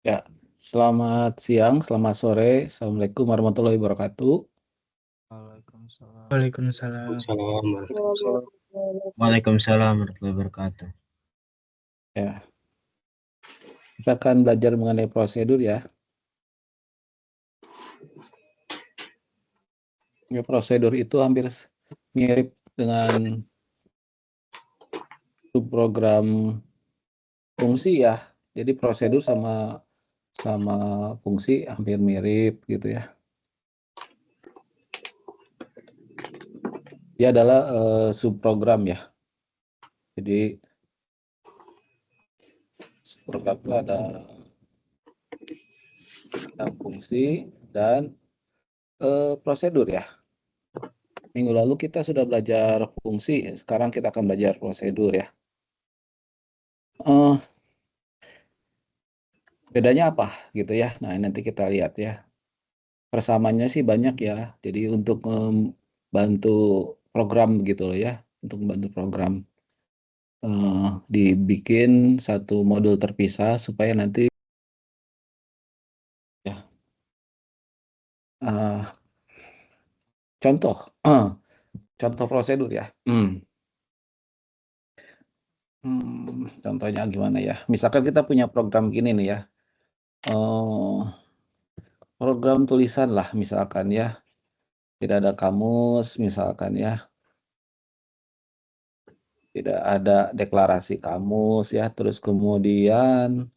Ya, selamat siang, selamat sore. Assalamualaikum warahmatullahi wabarakatuh. Waalaikumsalam. Waalaikumsalam. Waalaikumsalam. Waalaikumsalam warahmatullahi wabarakatuh. Ya, kita akan belajar mengenai prosedur ya. Ya, prosedur itu hampir mirip dengan subprogram fungsi ya. Jadi prosedur sama fungsi hampir mirip gitu ya. Dia adalah subprogram ya. Jadi subprogram itu ada fungsi dan prosedur ya. Minggu lalu kita sudah belajar fungsi, sekarang kita akan belajar prosedur ya. Bedanya apa gitu ya? Nah, nanti kita lihat ya. Persamaannya sih banyak ya. Jadi untuk membantu program gitu loh ya, untuk membantu program dibikin satu modul terpisah supaya nanti ya. Contoh, contoh prosedur ya. Contohnya gimana ya? Misalkan kita punya program gini nih ya. Program tulisan lah misalkan ya. Tidak ada kamus misalkan ya. Tidak ada deklarasi kamus ya. Terus kemudian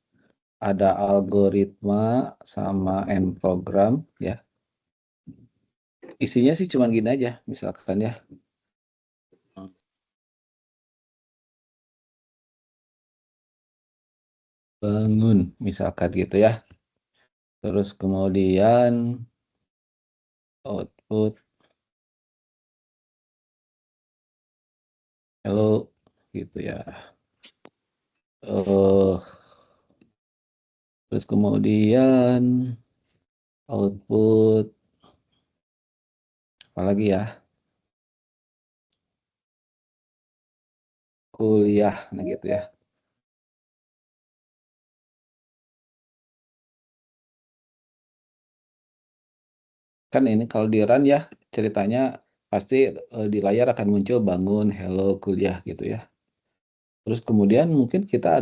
ada algoritma sama end program ya. Isinya sih cuma gini aja misalkan ya. Bangun misalkan gitu ya. Terus kemudian output hello gitu ya. Terus kemudian output apalagi ya, kuliah, nah gitu ya. Kan ini kalau di run ya ceritanya pasti di layar akan muncul bangun, hello, kuliah gitu ya. Terus kemudian mungkin kita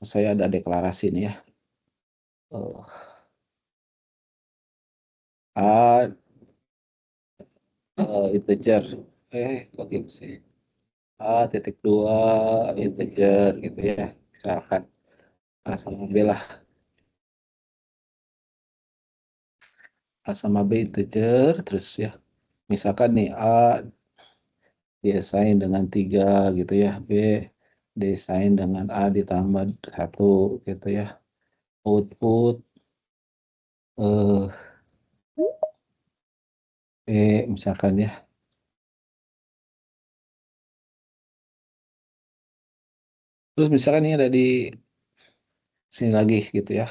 saya ada deklarasi nih ya. A integer, kok gitu sih. A.2 integer gitu ya. Misalkan A sama B lah. A sama B integer terus ya. Misalkan nih A desain dengan 3 gitu ya. B desain dengan A ditambah 1 gitu ya. Output B misalkan ya. Terus misalkan ini ada di sini lagi gitu ya.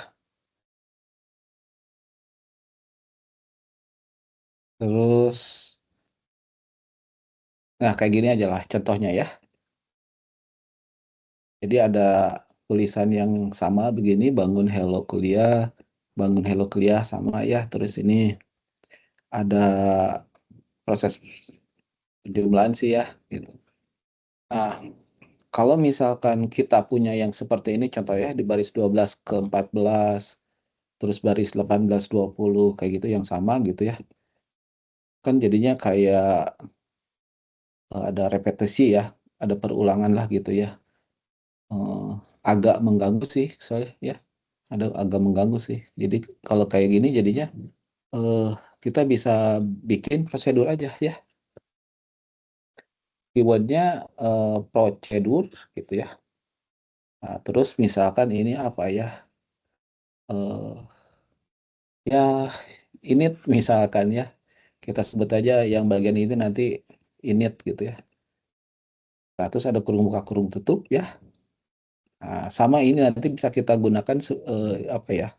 Terus nah kayak gini aja lah contohnya ya. Jadi ada tulisan yang sama begini, bangun hello kuliah sama ya. Terus ini ada proses penjumlahan sih ya gitu. Nah, kalau misalkan kita punya yang seperti ini contoh ya di baris 12 ke 14, terus baris 18 20 kayak gitu yang sama gitu ya. Kan jadinya kayak ada repetisi ya, ada perulangan lah gitu ya. Agak mengganggu sih soalnya ya. Ada agak mengganggu sih. Jadi kalau kayak gini jadinya eh, kita bisa bikin prosedur aja ya. Keywordnya prosedur gitu ya. Nah, terus misalkan ini apa ya? Ya init misalkan ya. Kita sebut aja yang bagian ini nanti init gitu ya. Nah, terus ada kurung buka kurung tutup ya. Nah, sama ini nanti bisa kita gunakan apa ya?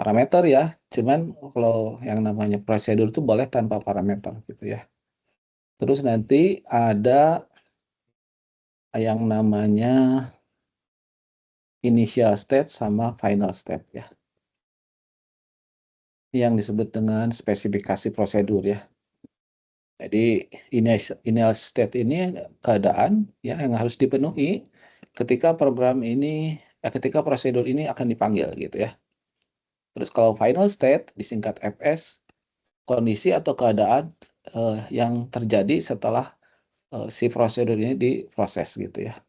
Parameter ya. Cuman kalau yang namanya prosedur itu boleh tanpa parameter gitu ya. Terus nanti ada yang namanya initial state sama final state ya. Yang disebut dengan spesifikasi prosedur ya. Jadi initial state ini keadaan ya yang harus dipenuhi ketika ketika prosedur ini akan dipanggil gitu ya. Terus kalau final state disingkat FS, kondisi atau keadaan yang terjadi setelah si prosedur ini diproses gitu ya.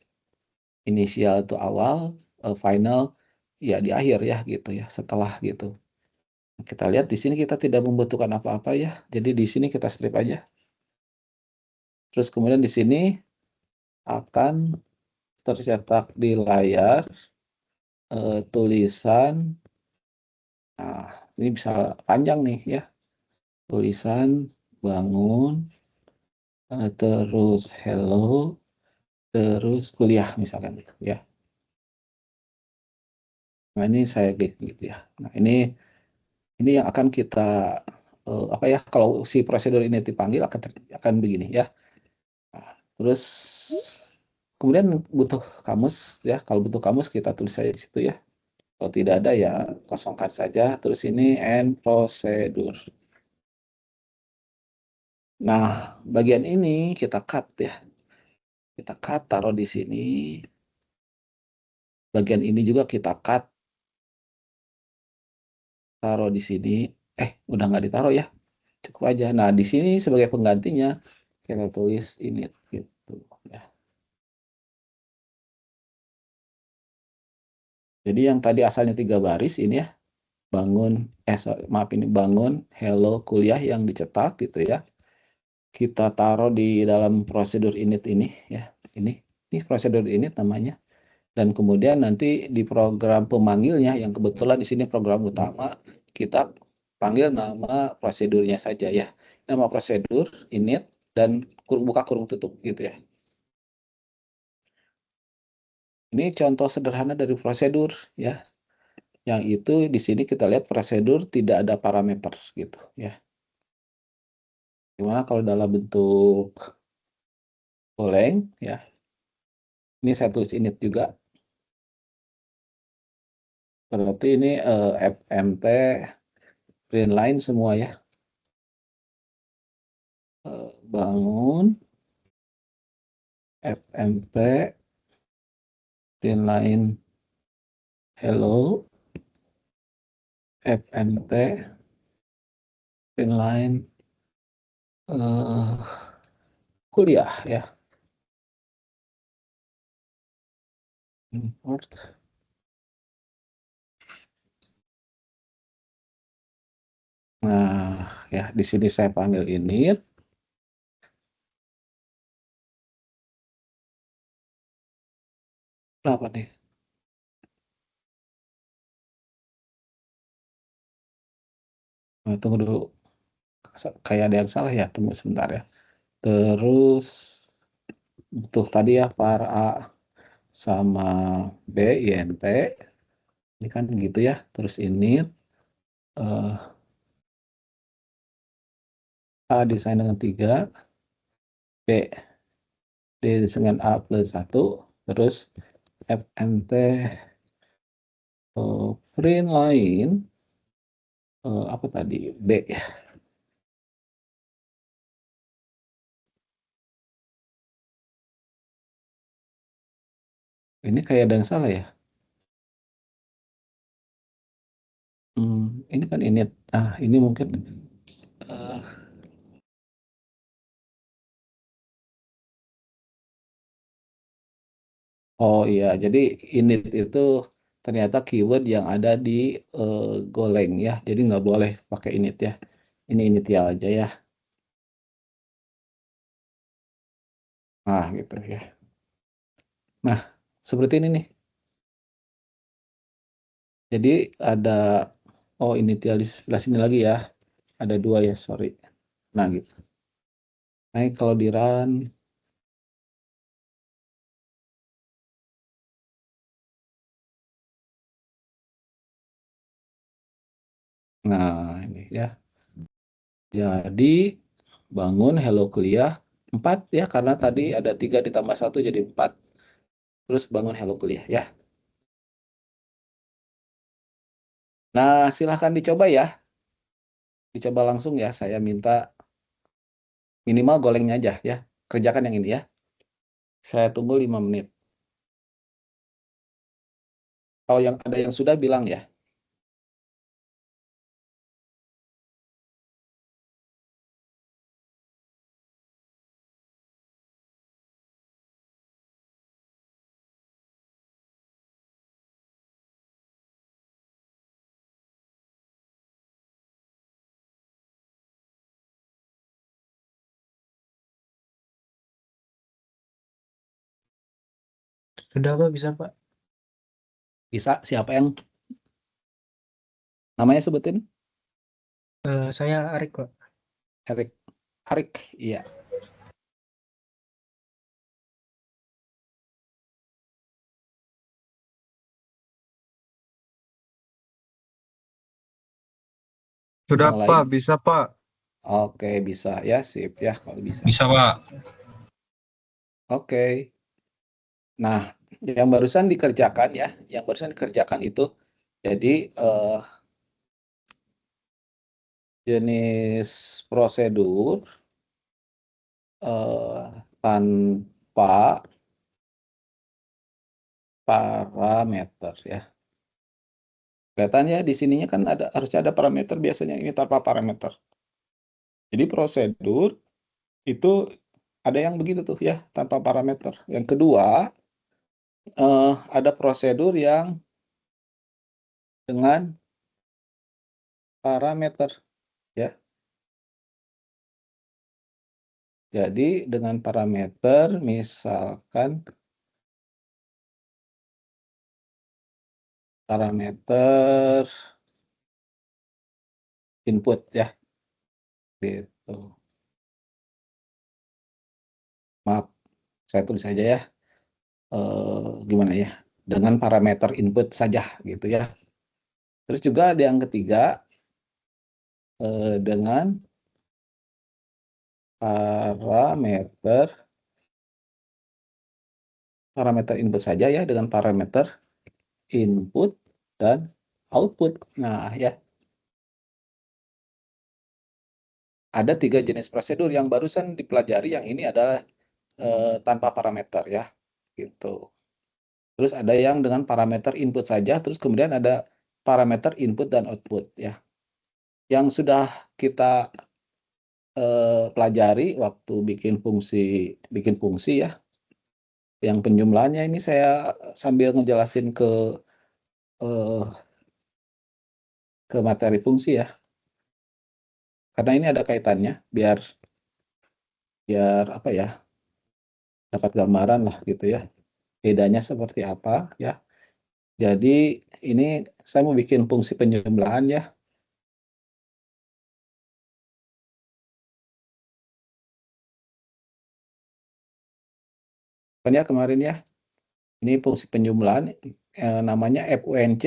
Inisial itu awal, final ya di akhir ya gitu ya, setelah gitu. Kita lihat di sini kita tidak membutuhkan apa-apa ya. Jadi di sini kita strip aja. Terus kemudian di sini akan tercetak di layar tulisan. Nah, ini bisa panjang nih ya. Tulisan bangun, terus hello, terus kuliah misalkan ya. Nah, ini saya gitu ya. Nah, ini yang akan kita apa ya, kalau si prosedur ini dipanggil akan begini ya. Nah, terus kemudian butuh kamus ya. Kalau butuh kamus kita tulis saja di situ ya. Kalau tidak ada ya kosongkan saja. Terus ini end prosedur. Nah, bagian ini kita cut ya. Kita cut, taruh di sini. Bagian ini juga kita cut, taruh di sini. Udah nggak ditaruh ya. Cukup aja. Nah, di sini sebagai penggantinya kita tulis ini gitu ya. Jadi yang tadi asalnya 3 baris ini ya, maaf ini bangun, hello, kuliah yang dicetak gitu ya. Kita taruh di dalam prosedur init ini ya. Ini prosedur init namanya. Dan kemudian nanti di program pemanggilnya yang kebetulan di sini program utama, kita panggil nama prosedurnya saja ya. Nama prosedur init dan buka kurung tutup gitu ya. Ini contoh sederhana dari prosedur ya. Yang itu di sini kita lihat prosedur tidak ada parameter gitu ya. Gimana kalau dalam bentuk Golang ya. Ini saya tulis init juga. Berarti ini fmt print line semua ya. Bangun fmt print line hello fmt print line kuliah ya. Import. Nah, ya di sini saya panggil init. Berapa nih? Nah, tunggu dulu. Kayak ada yang salah ya, tunggu sebentar ya. Terus butuh tadi ya var A sama B int. Ini kan gitu ya. Terus init A desain dengan 3, B dengan A plus 1, terus fmt print line apa tadi B ya. Ini kayak ada yang salah ya. Ini kan init. Ini mungkin oh iya, jadi init itu ternyata keyword yang ada di Golang ya. Jadi nggak boleh pakai init ya. Ini initial aja ya. Nah, gitu ya. Nah, seperti ini nih. Jadi ada initial di sebelah sini lagi ya. Ada 2 ya, sorry. Nah, gitu. Nah, kalau di run nah, ini ya. Jadi bangun hello kuliah 4 ya, karena tadi ada 3 ditambah 1 jadi 4. Terus bangun hello kuliah ya. Nah, silahkan dicoba ya. Dicoba langsung ya. Saya minta minimal golengnya aja ya. Kerjakan yang ini ya. Saya tunggu 5 menit. Kalau yang ada yang sudah bilang ya. Sudah Pak, bisa Pak. Bisa, siapa yang namanya sebutin? Saya Arik Pak. Erik. Arik, iya. Sudah Yang Pak, lain? bisa Pak. Oke, bisa ya, sip ya kalau bisa. Bisa, Pak. Oke. Nah, yang barusan dikerjakan ya, yang barusan dikerjakan itu jadi jenis prosedur tanpa parameter ya. Kelihatannya di sininya kan harusnya ada parameter, biasanya ini tanpa parameter. Jadi prosedur itu ada yang begitu tuh ya, tanpa parameter. Yang kedua, ada prosedur yang dengan parameter ya. Jadi dengan parameter misalkan parameter input ya. Gitu. Maaf, saya tulis saja ya. Gimana ya? Dengan parameter input saja gitu ya. Terus juga ada yang ketiga dengan parameter input saja ya, dengan parameter input dan output. Nah ya, ada 3 jenis prosedur yang barusan dipelajari. Yang ini adalah tanpa parameter ya, gitu. Terus ada yang dengan parameter input saja, terus kemudian ada parameter input dan output ya. Yang sudah kita pelajari waktu bikin fungsi ya. Yang penjumlahannya ini saya sambil ngejelasin ke materi fungsi ya. Karena ini ada kaitannya biar biar apa ya? Dapat gambaran lah gitu ya. Bedanya seperti apa ya. Jadi ini saya mau bikin fungsi penjumlahan ya. Kan ya kemarin ya. Ini fungsi penjumlahan namanya func.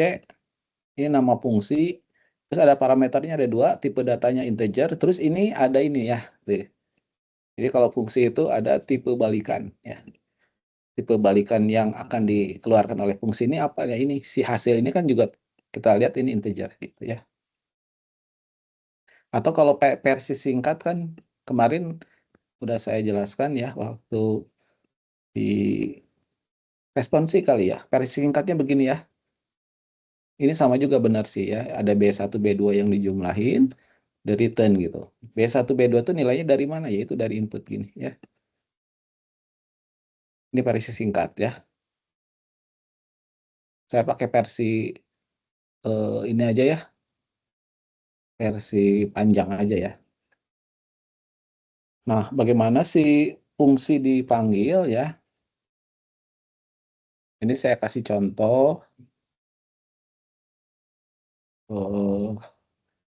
Ini nama fungsi. Terus ada parameternya ada 2, tipe datanya integer. Terus ini ada ini ya. Jadi kalau fungsi itu ada tipe balikan ya. Tipe balikan yang akan dikeluarkan oleh fungsi ini apa ya, ini si hasil ini kan juga kita lihat ini integer gitu ya. Atau kalau versi singkat kan kemarin udah saya jelaskan ya waktu di responsi kali ya. Versi singkatnya begini ya. Ini sama juga benar sih ya. Ada B1, B2 yang dijumlahin, the return gitu. B1, B2 itu nilainya dari mana? Yaitu dari input gini ya. Ini versi singkat ya. Saya pakai versi ini aja ya. Versi panjang aja ya. Nah, bagaimana sih fungsi dipanggil ya? Ini saya kasih contoh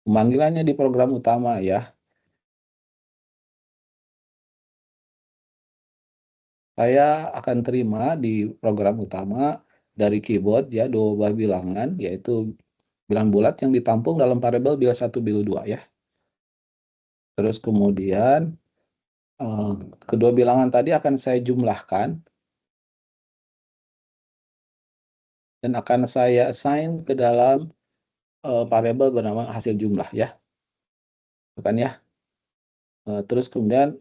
pemanggilannya di program utama ya. Saya akan terima di program utama dari keyboard ya 2 buah bilangan, yaitu bilangan bulat yang ditampung dalam variabel bil1, bil2 ya. Terus kemudian kedua bilangan tadi akan saya jumlahkan dan akan saya assign ke dalam variabel bernama hasil jumlah ya, bukan ya. Terus kemudian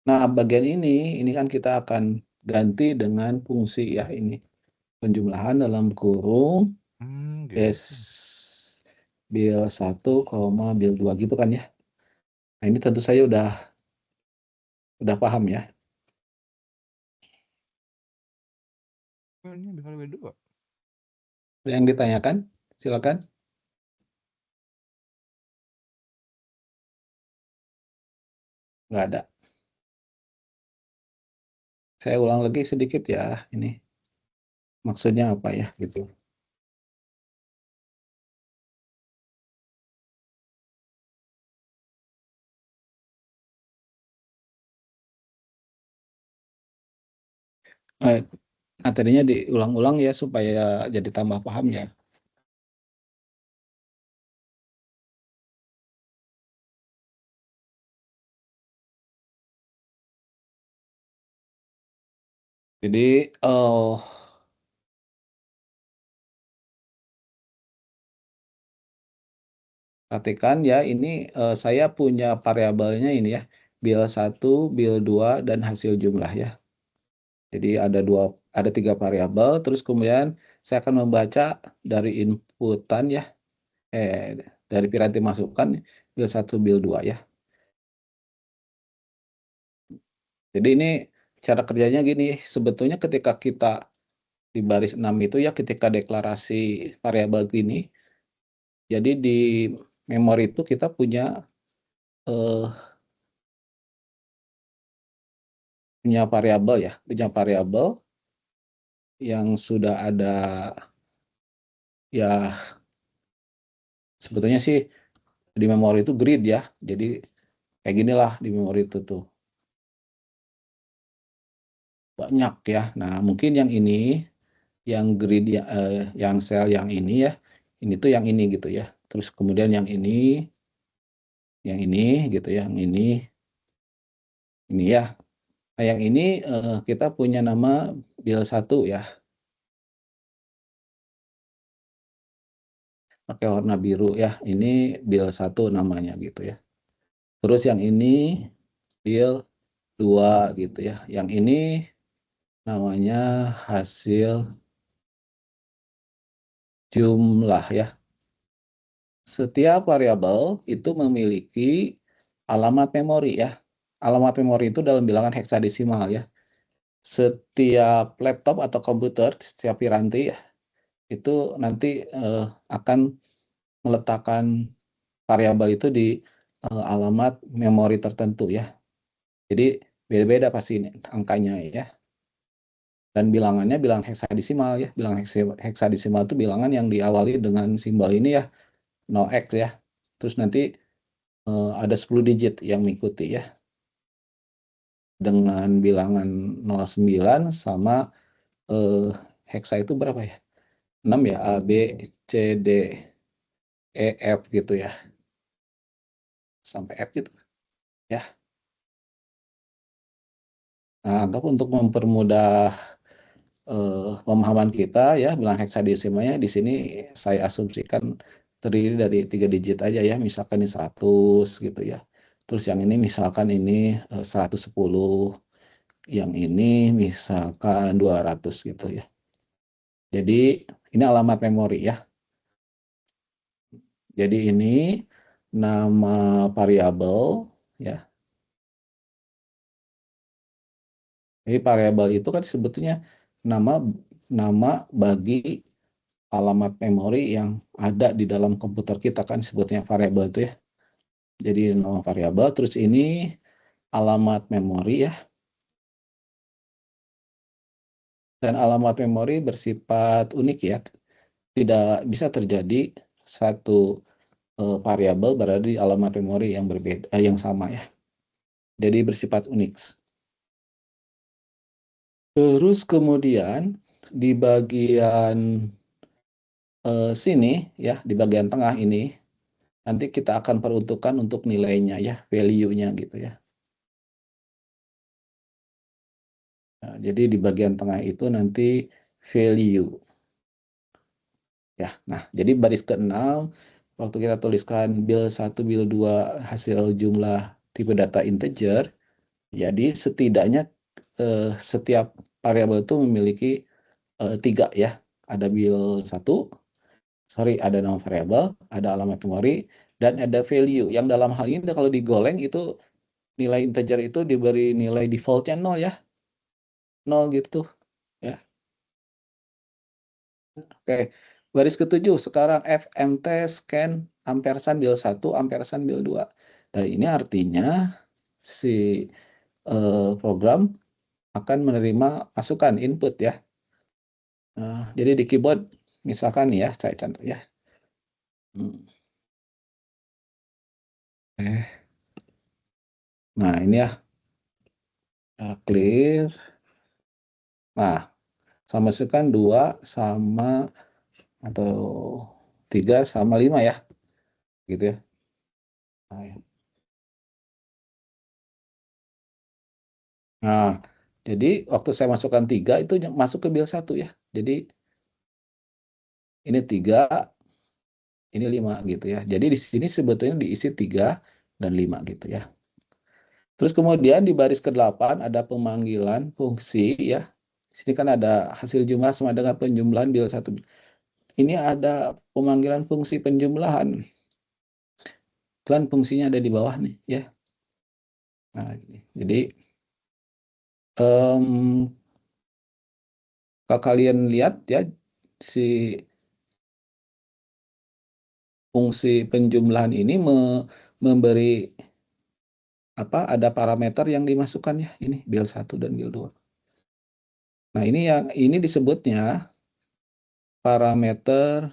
nah bagian ini kan kita akan ganti dengan fungsi ya ini penjumlahan dalam kurung Gitu. S bil 1, bil 2 gitu kan ya. Nah ini tentu saya udah paham ya. Ini bisa lebih dua. Yang ditanyakan silakan. Nggak ada. Saya ulang lagi sedikit ya ini. Maksudnya apa ya gitu. Materinya diulang-ulang ya supaya jadi tambah paham ya. Jadi perhatikan ya ini saya punya variabelnya ini ya. Bil 1, bil 2 dan hasil jumlah ya. Jadi ada 3 variabel terus kemudian saya akan membaca dari inputan ya. Dari piranti masukan bil 1, bil 2 ya. Jadi ini cara kerjanya gini, sebetulnya ketika kita di baris 6 itu ya ketika deklarasi variabel ini, jadi di memori itu kita punya eh, variabel ya, punya variabel yang sudah ada ya sebetulnya sih di memori itu grid ya. Jadi kayak ginilah di memori itu tuh. Banyak ya. Nah, mungkin yang ini yang grid ya, yang sel yang ini ya. Ini tuh yang ini gitu ya. Terus kemudian yang ini gitu ya, yang ini ya. Nah, yang ini kita punya nama bil 1 ya. Pakai warna biru ya. Ini bil 1 namanya gitu ya. Terus yang ini bil 2 gitu ya. Yang ini namanya hasil jumlah ya. Setiap variabel itu memiliki alamat memori ya. Alamat memori itu dalam bilangan heksadesimal ya. Setiap laptop atau komputer, setiap piranti ya, itu nanti akan meletakkan variabel itu di alamat memori tertentu ya. Jadi beda-beda pasti ini, angkanya ya. Dan bilangannya bilangan heksadesimal ya. Bilangan heksadesimal itu bilangan yang diawali dengan simbol ini ya, 0x ya. Terus nanti ada 10 digit yang mengikuti ya. Dengan bilangan 09 sama heksa itu berapa ya? 6 ya, A, B, C, D, E, F gitu ya. Sampai F gitu ya. Nah, anggap untuk mempermudah pemahaman kita ya, bilangan heksadesimalnya di sini saya asumsikan terdiri dari 3 digit aja ya, misalkan ini 100 gitu ya. Terus yang ini misalkan ini 110, yang ini misalkan 200 gitu ya. Jadi ini alamat memori ya. Jadi ini nama variabel ya. Jadi variabel itu kan sebetulnya nama nama bagi alamat memori yang ada di dalam komputer kita kan sebetulnya variabel itu ya. Jadi nama variabel terus ini alamat memori ya. Dan alamat memori bersifat unik ya. Tidak bisa terjadi satu variabel berada di alamat memori yang berbeda yang sama ya. Jadi bersifat unik. Terus kemudian di bagian sini ya, di bagian tengah ini nanti kita akan peruntukkan untuk nilainya ya, value-nya gitu ya. Nah, jadi di bagian tengah itu nanti value. Ya, nah jadi baris ke-6 waktu kita tuliskan bil 1, bil 2 hasil jumlah tipe data integer, jadi setidaknya setiap variabel itu memiliki 3 ya. Ada bil 1, ada nama variabel, ada alamat memori, dan ada value. Yang dalam hal ini kalau digoleng itu nilai integer itu diberi nilai defaultnya 0 ya. 0 gitu ya. Oke, baris ke-7 sekarang fmt scan ampersand bil 1 ampersand bil 2. Dan ini artinya si program akan menerima masukan input ya. Jadi di keyboard misalkan ya, saya contoh ya. Nah, ini ya. Clear. Nah, saya masukkan 2 sama atau 3 sama 5 ya. Gitu ya. Nah, jadi waktu saya masukkan 3 itu masuk ke bil 1 ya. Jadi ini 3, ini 5 gitu ya. Jadi di sini sebetulnya diisi 3 dan 5 gitu ya. Terus kemudian di baris ke-8 ada pemanggilan fungsi ya. Di sini kan ada hasil jumlah sama dengan penjumlahan bil 1. Ini ada pemanggilan fungsi penjumlahan. Kan fungsinya ada di bawah nih ya. Nah, jadi kalau kalian lihat ya si fungsi penjumlahan ini memberi ada parameter yang dimasukkan ya, ini bil 1 dan bil 2. Nah, ini disebutnya parameter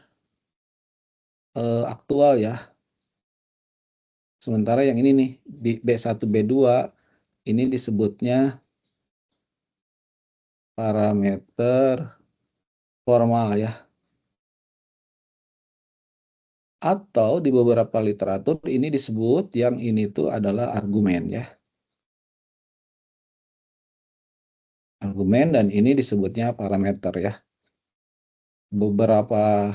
aktual ya. Sementara yang ini nih B1 B2 ini disebutnya parameter formal ya. Atau di beberapa literatur ini disebut yang ini tuh adalah argumen ya. Argumen dan ini disebutnya parameter ya. Beberapa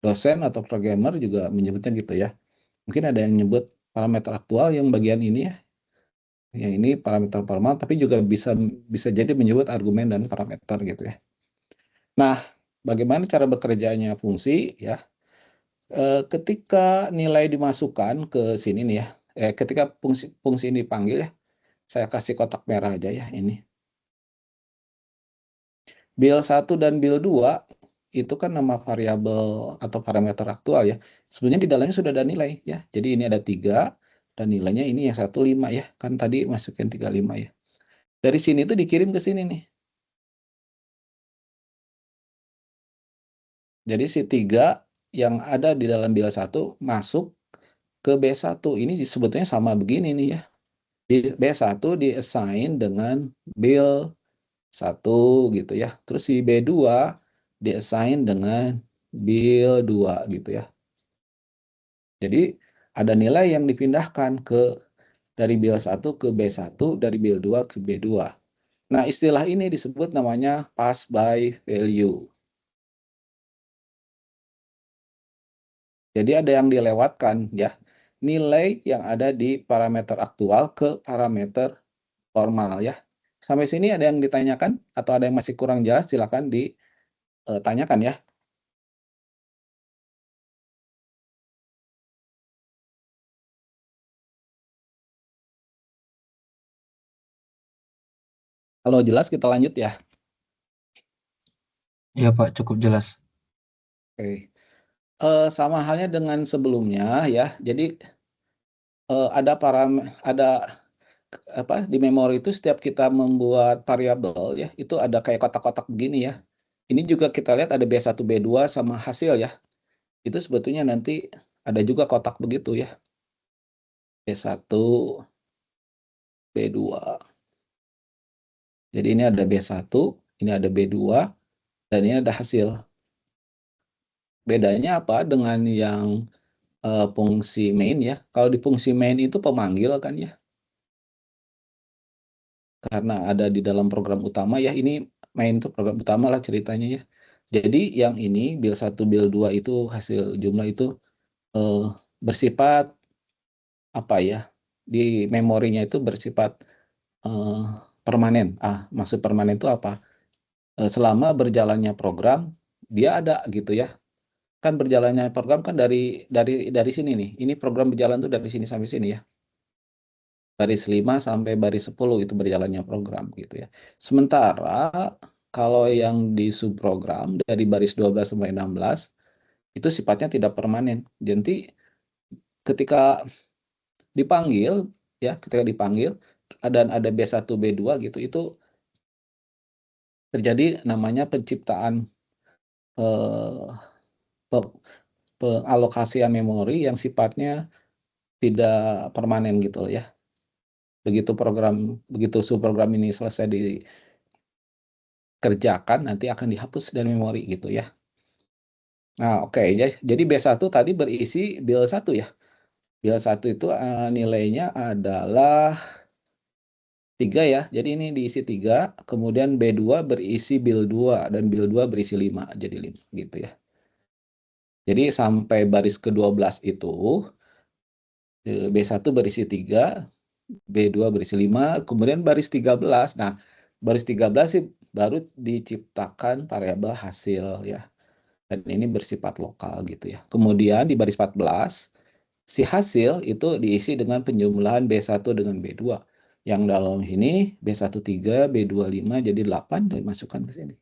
dosen atau programmer juga menyebutnya gitu ya. Mungkin ada yang nyebut parameter aktual yang bagian ini ya. Yang ini parameter formal tapi juga bisa jadi menyebut argumen dan parameter gitu ya. Nah, bagaimana cara bekerjanya fungsi ya? Ketika nilai dimasukkan ke sini nih ya. Ketika fungsi ini dipanggil ya. Saya kasih kotak merah aja ya ini. Bil 1 dan bil 2 itu kan nama variabel atau parameter aktual ya. Sebenarnya di dalamnya sudah ada nilai ya. Jadi ini ada 3 dan nilainya ini yang 1 5 ya. Kan tadi masukin 3 5 ya. Dari sini tuh dikirim ke sini nih. Jadi si 3 yang ada di dalam bil 1 masuk ke B1. Ini sebetulnya sama begini nih ya. B1 di-assign dengan bil 1 gitu ya. Terus si B2 di-assign dengan bil 2 gitu ya. Jadi ada nilai yang dipindahkan dari bil 1 ke B1, dari bil 2 ke B2. Nah, istilah ini disebut namanya pass by value. Jadi ada yang dilewatkan ya. Nilai yang ada di parameter aktual ke parameter formal ya. Sampai sini ada yang ditanyakan atau ada yang masih kurang jelas, silakan ditanyakan ya. Kalau jelas kita lanjut ya. Iya Pak, cukup jelas. Oke. Sama halnya dengan sebelumnya ya. Jadi ada di memori itu setiap kita membuat variabel ya, itu ada kayak kotak-kotak begini ya. Ini juga kita lihat ada B1, B2 sama hasil ya. Itu sebetulnya nanti ada juga kotak begitu ya. B1, B2. Jadi ini ada B1, ini ada B2, dan ini ada hasil. Bedanya apa dengan yang fungsi main ya. Kalau di fungsi main itu pemanggil kan ya. Karena ada di dalam program utama ya. Ini main itu program utama lah ceritanya ya. Jadi yang ini build 1, build 2 itu hasil jumlah itu bersifat apa ya? Di memorinya itu bersifat permanen. Maksud permanen itu apa? Selama berjalannya program dia ada gitu ya. Kan berjalannya program kan dari sini nih. Ini program berjalan tuh dari sini sampai sini ya. Baris 5 sampai baris 10 itu berjalannya program gitu ya. Sementara kalau yang di subprogram dari baris 12 sampai 16 itu sifatnya tidak permanen. Jadi ketika dipanggil ya, ketika dipanggil dan ada B1, B2 gitu itu terjadi namanya penciptaan eh, pe- pengalokasian memori yang sifatnya tidak permanen gitu loh ya. Begitu subprogram ini selesai dikerjakan nanti akan dihapus dari memori gitu ya. Nah, oke ya. Jadi B1 tadi berisi build 1 ya. Build 1 itu nilainya adalah 3 ya. Jadi ini diisi 3, kemudian B2 berisi build 2 dan build 2 berisi 5, jadi 5 gitu ya. Jadi sampai baris ke-12 itu B1 berisi 3, B2 berisi 5, kemudian baris 13. Nah, baris 13 sih baru diciptakan variabel hasil ya. Dan ini bersifat lokal gitu ya. Kemudian di baris 14, si hasil itu diisi dengan penjumlahan B1 dengan B2. Yang dalam ini B1 3, B2 5 jadi 8 dan dimasukkan ke sini.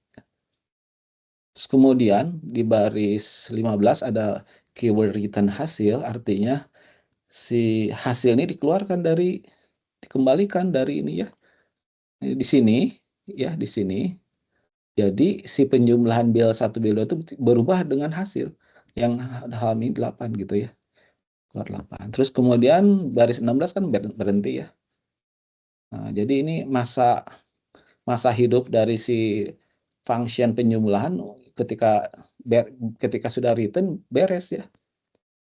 Terus kemudian di baris 15 ada keyword return hasil, artinya si hasil ini dikembalikan dari ini ya. Di sini ya, di sini. Jadi si penjumlahan build 1 build 2 itu berubah dengan hasil yang dalam ini 8 gitu ya. Keluar 8. Terus kemudian baris 16 kan berhenti ya. Nah, jadi ini masa hidup dari si function penjumlahan ketika sudah written beres ya.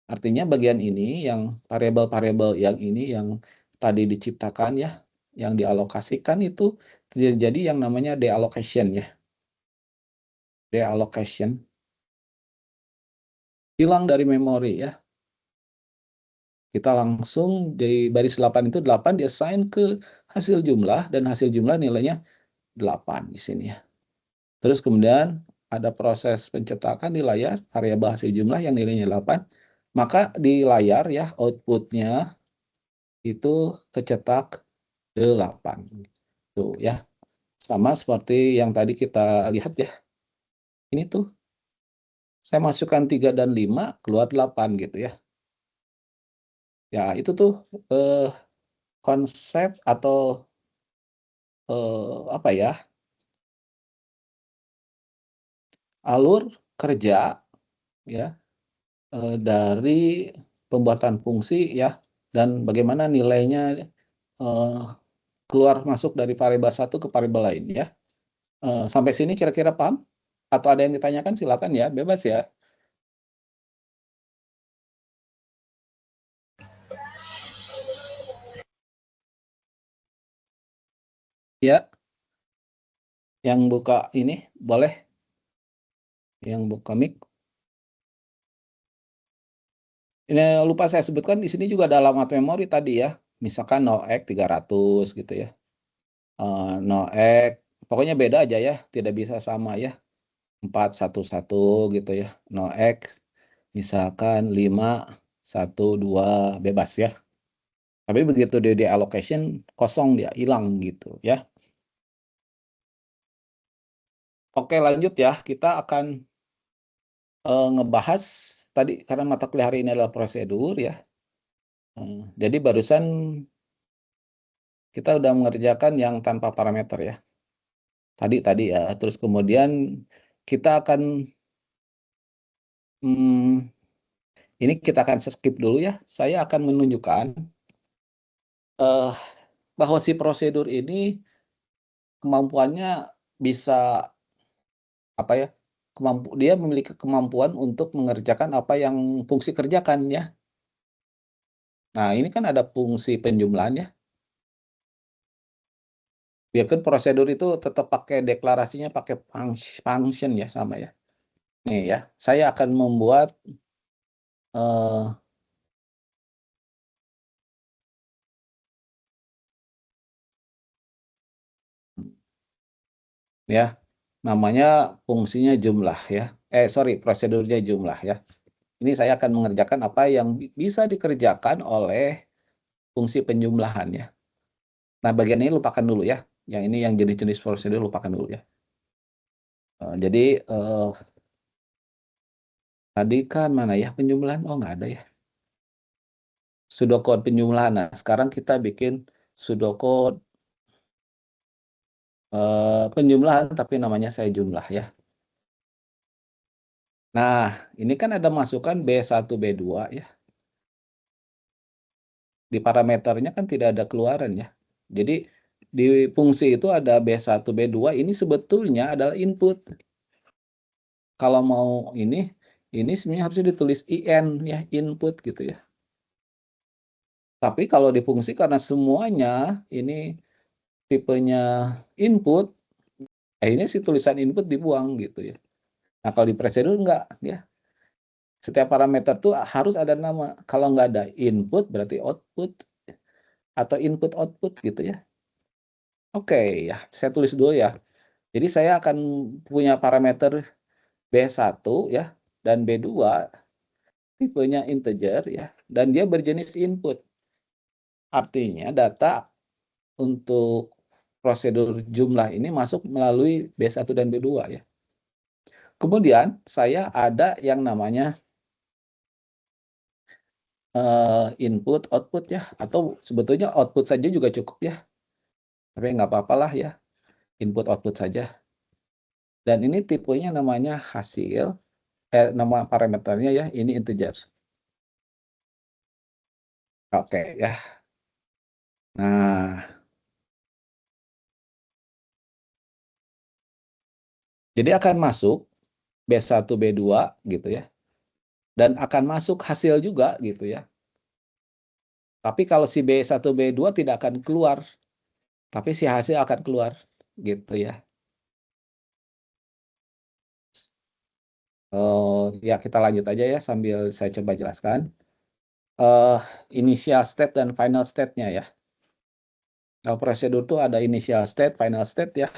Artinya bagian ini yang variabel-variabel yang ini yang tadi diciptakan ya, yang dialokasikan itu terjadi yang namanya deallocation ya. Deallocation. Hilang dari memori ya. Kita langsung di baris 8 itu 8 diassign ke hasil jumlah dan hasil jumlah nilainya 8 di sini ya. Terus kemudian ada proses pencetakan di layar variabel hasil jumlah yang nilainya 8. Maka di layar ya outputnya itu kecetak 8. Tuh ya. Sama seperti yang tadi kita lihat ya. Ini tuh saya masukkan 3 dan 5 keluar 8 gitu ya. Ya, itu tuh konsep atau apa ya? Alur kerja ya dari pembuatan fungsi ya dan bagaimana nilainya keluar masuk dari variabel satu ke variabel lain ya. Sampai sini kira-kira paham? Atau ada yang ditanyakan silakan ya, bebas ya. Ya, yang buka ini boleh, yang buka mic. Ini lupa saya sebutkan di sini juga ada alamat memori tadi ya. Misalkan 0x 300 gitu ya. 0x pokoknya beda aja ya, tidak bisa sama ya. 411 gitu ya. 0x misalkan 512 bebas ya. Tapi begitu dia allocation kosong dia hilang gitu ya. Oke, lanjut ya. Kita akan ngebahas tadi karena mata kuliah hari ini adalah prosedur ya. Jadi barusan kita udah mengerjakan yang tanpa parameter ya. Tadi ya. Terus kemudian kita akan ini kita akan skip dulu ya. Saya akan menunjukkan bahwa si prosedur ini kemampuannya bisa apa ya? dia memiliki kemampuan untuk mengerjakan apa yang fungsi kerjakan ya. Nah, ini kan ada fungsi penjumlahan ya. Biarkan prosedur itu tetap pakai deklarasinya pakai function ya sama ya. Nih ya, saya akan membuat ya, namanya fungsinya jumlah ya. Sorry, prosedurnya jumlah ya. Ini saya akan mengerjakan apa yang bisa dikerjakan oleh fungsi penjumlahan ya. Nah, bagian ini lupakan dulu ya. Yang ini yang jenis-jenis prosedur lupakan dulu ya. Jadi tadi kan mana ya penjumlahan? Oh, nggak ada ya. Pseudocode penjumlahan. Nah, sekarang kita bikin pseudocode penjumlahan tapi namanya saya jumlah ya. Nah, ini kan ada masukan B1, B2 ya. Di parameternya kan tidak ada keluaran ya. Jadi di fungsi itu ada B1, B2, ini sebetulnya adalah input. Kalau mau ini sebenarnya harusnya ditulis IN ya, input gitu ya. Tapi kalau di fungsi karena semuanya ini tipenya input, akhirnya si tulisan input dibuang gitu ya. Nah, kalau di prosedur enggak ya. Setiap parameter tuh harus ada nama. Kalau nggak ada input berarti output atau input output gitu ya. Oke ya, saya tulis dulu ya. Jadi saya akan punya parameter B1 ya dan B2 tipenya integer ya dan dia berjenis input. Artinya data untuk prosedur jumlah ini masuk melalui B1 dan B2 ya. Kemudian saya ada yang namanya input output ya, atau sebetulnya output saja juga cukup ya, tapi nggak apa-apa lah ya, input output saja. Dan ini tipenya namanya hasil, nama parameternya ya ini integer. Oke ya. Nah, jadi akan masuk B1 B2 gitu ya, dan akan masuk hasil juga gitu ya. Tapi kalau si B1 B2 tidak akan keluar, tapi si hasil akan keluar gitu ya. Ya kita lanjut aja ya sambil saya coba jelaskan. Initial state dan final state-nya ya. Kalau prosedur itu ada initial state, final state ya.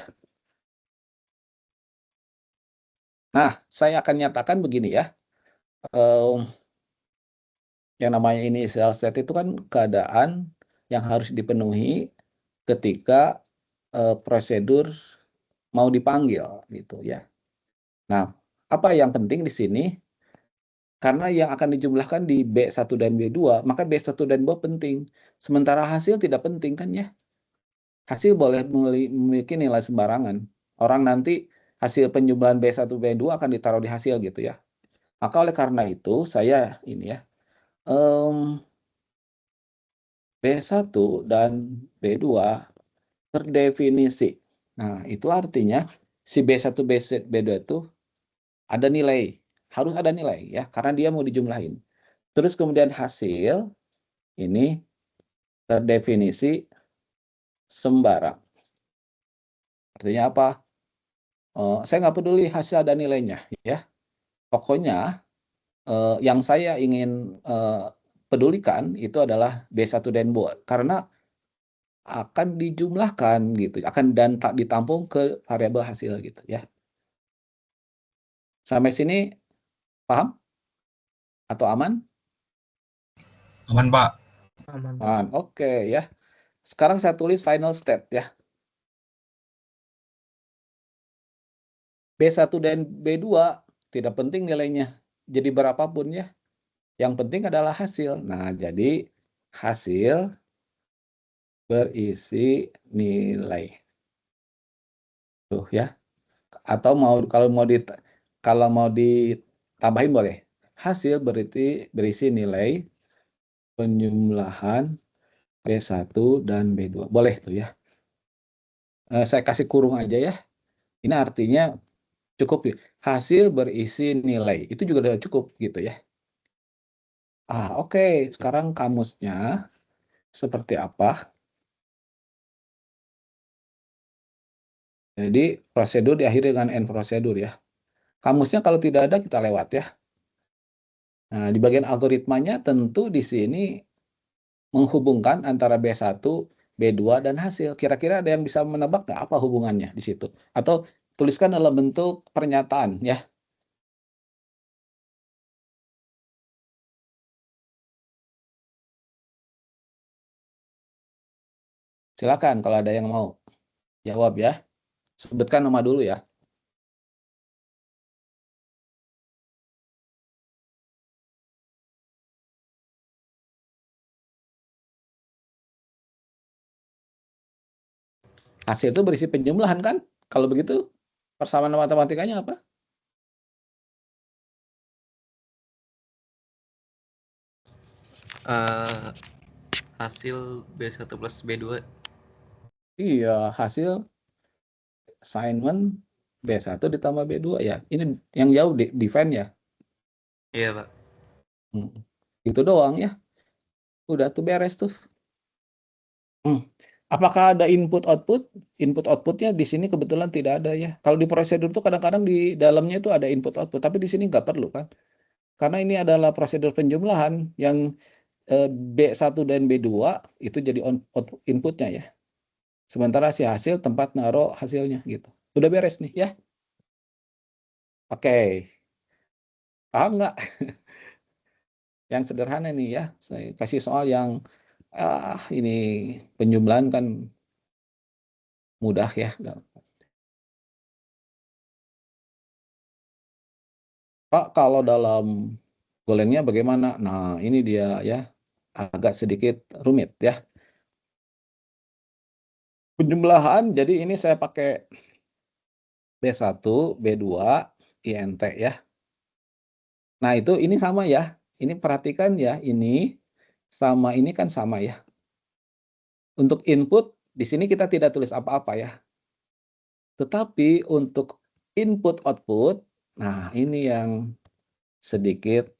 Nah, saya akan nyatakan begini ya. Yang namanya initial state itu kan keadaan yang harus dipenuhi ketika prosedur mau dipanggil gitu ya. Nah, apa yang penting di sini? Karena yang akan dijumlahkan di B1 dan B2, maka B1 dan B2 penting. Sementara hasil tidak penting kan ya. Hasil boleh memiliki nilai sembarangan. Orang nanti hasil penjumlahan B1, B2 akan ditaruh di hasil gitu ya. Maka oleh karena itu saya ini ya, B1 dan B2 terdefinisi. Nah, itu artinya si B1, B2 itu ada nilai. Harus ada nilai ya, karena dia mau dijumlahin. Terus kemudian hasil ini terdefinisi sembarang. Artinya apa? Saya nggak peduli hasil ada nilainya ya. Pokoknya yang saya ingin pedulikan itu adalah B1 dan B2 karena akan dijumlahkan gitu, akan dan ditampung ke variabel hasil gitu ya. Sampai sini paham atau aman? Aman, Pak. Aman. Aman. Oke ya. Sekarang saya tulis final state ya. B1 dan B2 tidak penting nilainya. Jadi berapapun ya. Yang penting adalah hasil. Nah, jadi hasil berisi nilai. Tuh ya. Atau kalau mau ditambahin boleh. Hasil berisi nilai penjumlahan B1 dan B2. Boleh tuh ya. Saya kasih kurung aja ya. Ini artinya Cukup ya. Hasil berisi nilai. Itu juga udah cukup gitu ya. Oke. Sekarang kamusnya seperti apa? Jadi prosedur diakhiri dengan end prosedur ya. Kamusnya kalau tidak ada kita lewat ya. Nah, di bagian algoritmanya tentu di sini menghubungkan antara B1, B2, dan hasil. Kira-kira ada yang bisa menebak nggak apa hubungannya di situ? Atau tuliskan dalam bentuk pernyataan ya. Silakan kalau ada yang mau jawab ya. Sebutkan nama dulu ya. Hasil itu berisi penjumlahan kan? Kalau begitu persamaan matematikanya apa? Hasil B1 plus B2. Iya, hasil assignment B1 ditambah B2 ya. Ini yang jauh define ya. Iya, Pak. Itu doang ya. Udah tuh beres tuh. Apakah ada input output? Input outputnya di sini kebetulan tidak ada ya. Kalau di prosedur tuh kadang-kadang di dalamnya itu ada input output, tapi di sini nggak perlu kan. Karena ini adalah prosedur penjumlahan yang B1 dan B2 itu jadi inputnya ya. Sementara si hasil tempat naruh hasilnya gitu. Udah beres nih ya. Oke. Paham nggak? Yang sederhana nih ya. Saya kasih soal yang ini penjumlahan kan mudah ya. Pak, kalau dalam golennya bagaimana? Nah, ini dia ya, agak sedikit rumit ya. Penjumlahan, jadi ini saya pakai B1, B2, INT ya. Nah, itu ini sama ya. Ini perhatikan ya, ini sama ini kan sama ya. Untuk input, di sini kita tidak tulis apa-apa ya. Tetapi untuk input-output, nah ini yang sedikit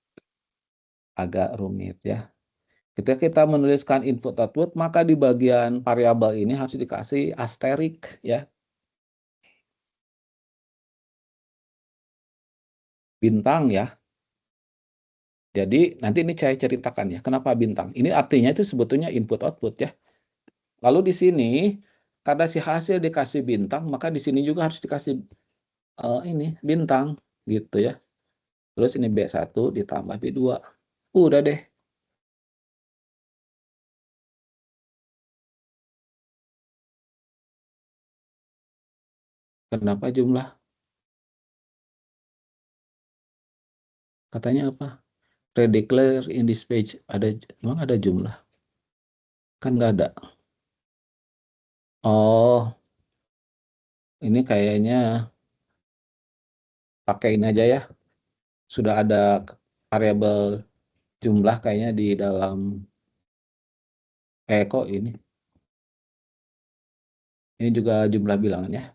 agak rumit ya. Ketika kita menuliskan input-output, maka di bagian variabel ini harus dikasih asterik ya. Bintang ya. Jadi nanti ini saya ceritakan ya, kenapa bintang. Ini artinya itu sebetulnya input-output ya. Lalu di sini, karena si hasil dikasih bintang, maka di sini juga harus dikasih ini bintang gitu ya. Terus ini B1 ditambah B2. Udah deh. Kenapa jumlah? Katanya apa? Redeclare in this page. Emang ada jumlah? Kan nggak ada. Oh, ini kayaknya pakein aja ya. Sudah ada variabel jumlah kayaknya di dalam kok ini. Ini juga jumlah bilangan ya.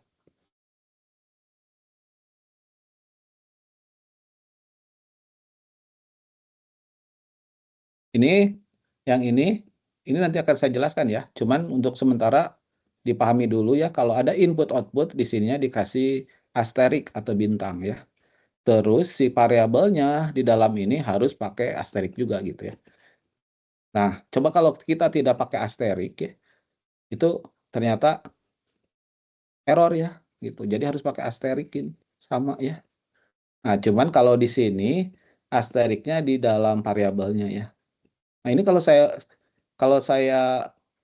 Ini yang ini nanti akan saya jelaskan ya. Cuman untuk sementara dipahami dulu ya, kalau ada input output di sininya dikasih asterik atau bintang ya. Terus si variabelnya di dalam ini harus pakai asterik juga gitu ya. Nah, coba kalau kita tidak pakai asterik ya, itu ternyata error ya gitu. Jadi harus pakai asterik ini sama ya. Nah, cuman kalau di sini asteriknya di dalam variabelnya ya. Nah, ini kalau saya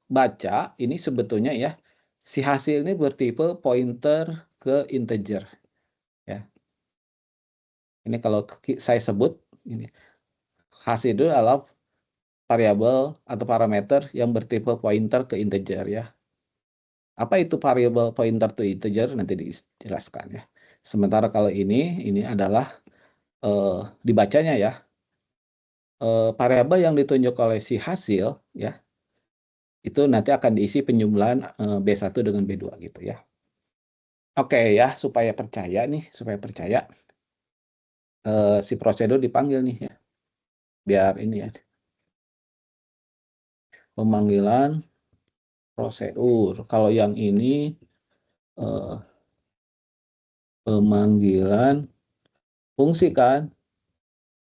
baca ini sebetulnya ya si hasil ini bertipe pointer ke integer ya. Ini kalau saya sebut ini hasil itu adalah variabel atau parameter yang bertipe pointer ke integer ya. Apa itu variabel pointer to integer nanti dijelaskan ya. Sementara kalau ini adalah dibacanya ya variabel yang ditunjuk oleh si hasil ya itu nanti akan diisi penjumlahan B1 dengan B2 gitu ya. Oke ya, supaya percaya nih, supaya percaya si prosedur dipanggil nih ya. Biar ini ya. Pemanggilan prosedur. Kalau yang ini eh, pemanggilan fungsi kan,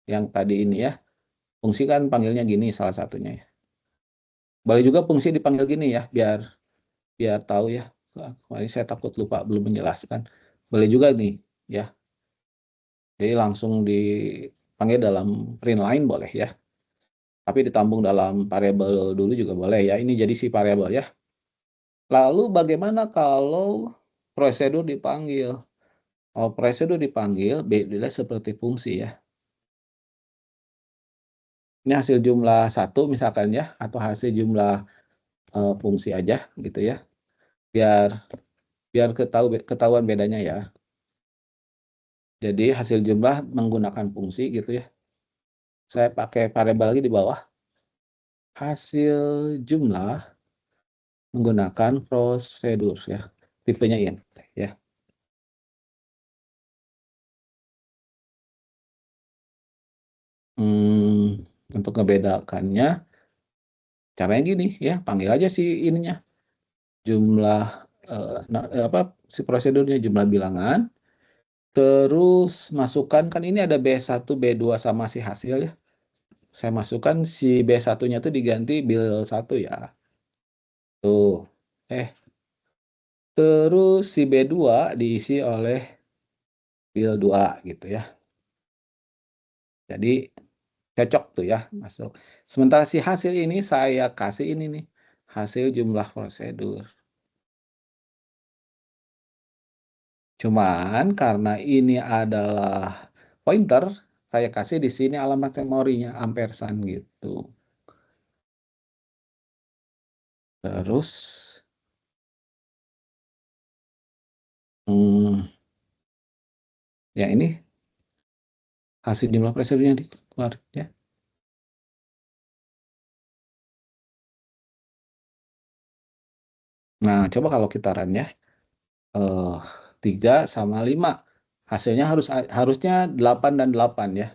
yang tadi ini ya. Fungsi kan panggilnya gini salah satunya ya. Boleh juga fungsi dipanggil gini ya, biar biar tahu ya. Kemarin saya takut lupa belum menjelaskan. Boleh juga nih ya. Jadi langsung dipanggil dalam print line boleh ya. Tapi ditambung dalam variabel dulu juga boleh ya. Ini jadi si variabel ya. Lalu bagaimana kalau prosedur dipanggil? Kalau prosedur dipanggil, beda seperti fungsi ya. Ini hasil jumlah satu misalkan ya, atau hasil jumlah fungsi aja gitu ya. Biar biar ketahuan bedanya ya. Jadi hasil jumlah menggunakan fungsi gitu ya. Saya pakai variabel lagi di bawah. Hasil jumlah menggunakan prosedur ya. Tipenya int ya. Untuk ngebedakannya caranya gini ya, panggil aja si ininya. Jumlah apa si prosedurnya jumlah bilangan. Terus masukkan kan ini ada B1, B2 sama si hasil ya. Saya masukkan si B1-nya tuh diganti bil1 ya. Tuh. Terus si B2 diisi oleh bil2 gitu ya. Jadi cocok tuh ya masuk. Sementara si hasil ini saya kasih ini nih. Hasil jumlah prosedur. Cuman karena ini adalah pointer, saya kasih di sini alamat memorinya ampersand gitu. Terus yang ini hasil jumlah prosedurnya dikeluar ya. Nah, coba kalau kita run ya. 3 sama 5. Hasilnya harusnya 8 dan 8 ya.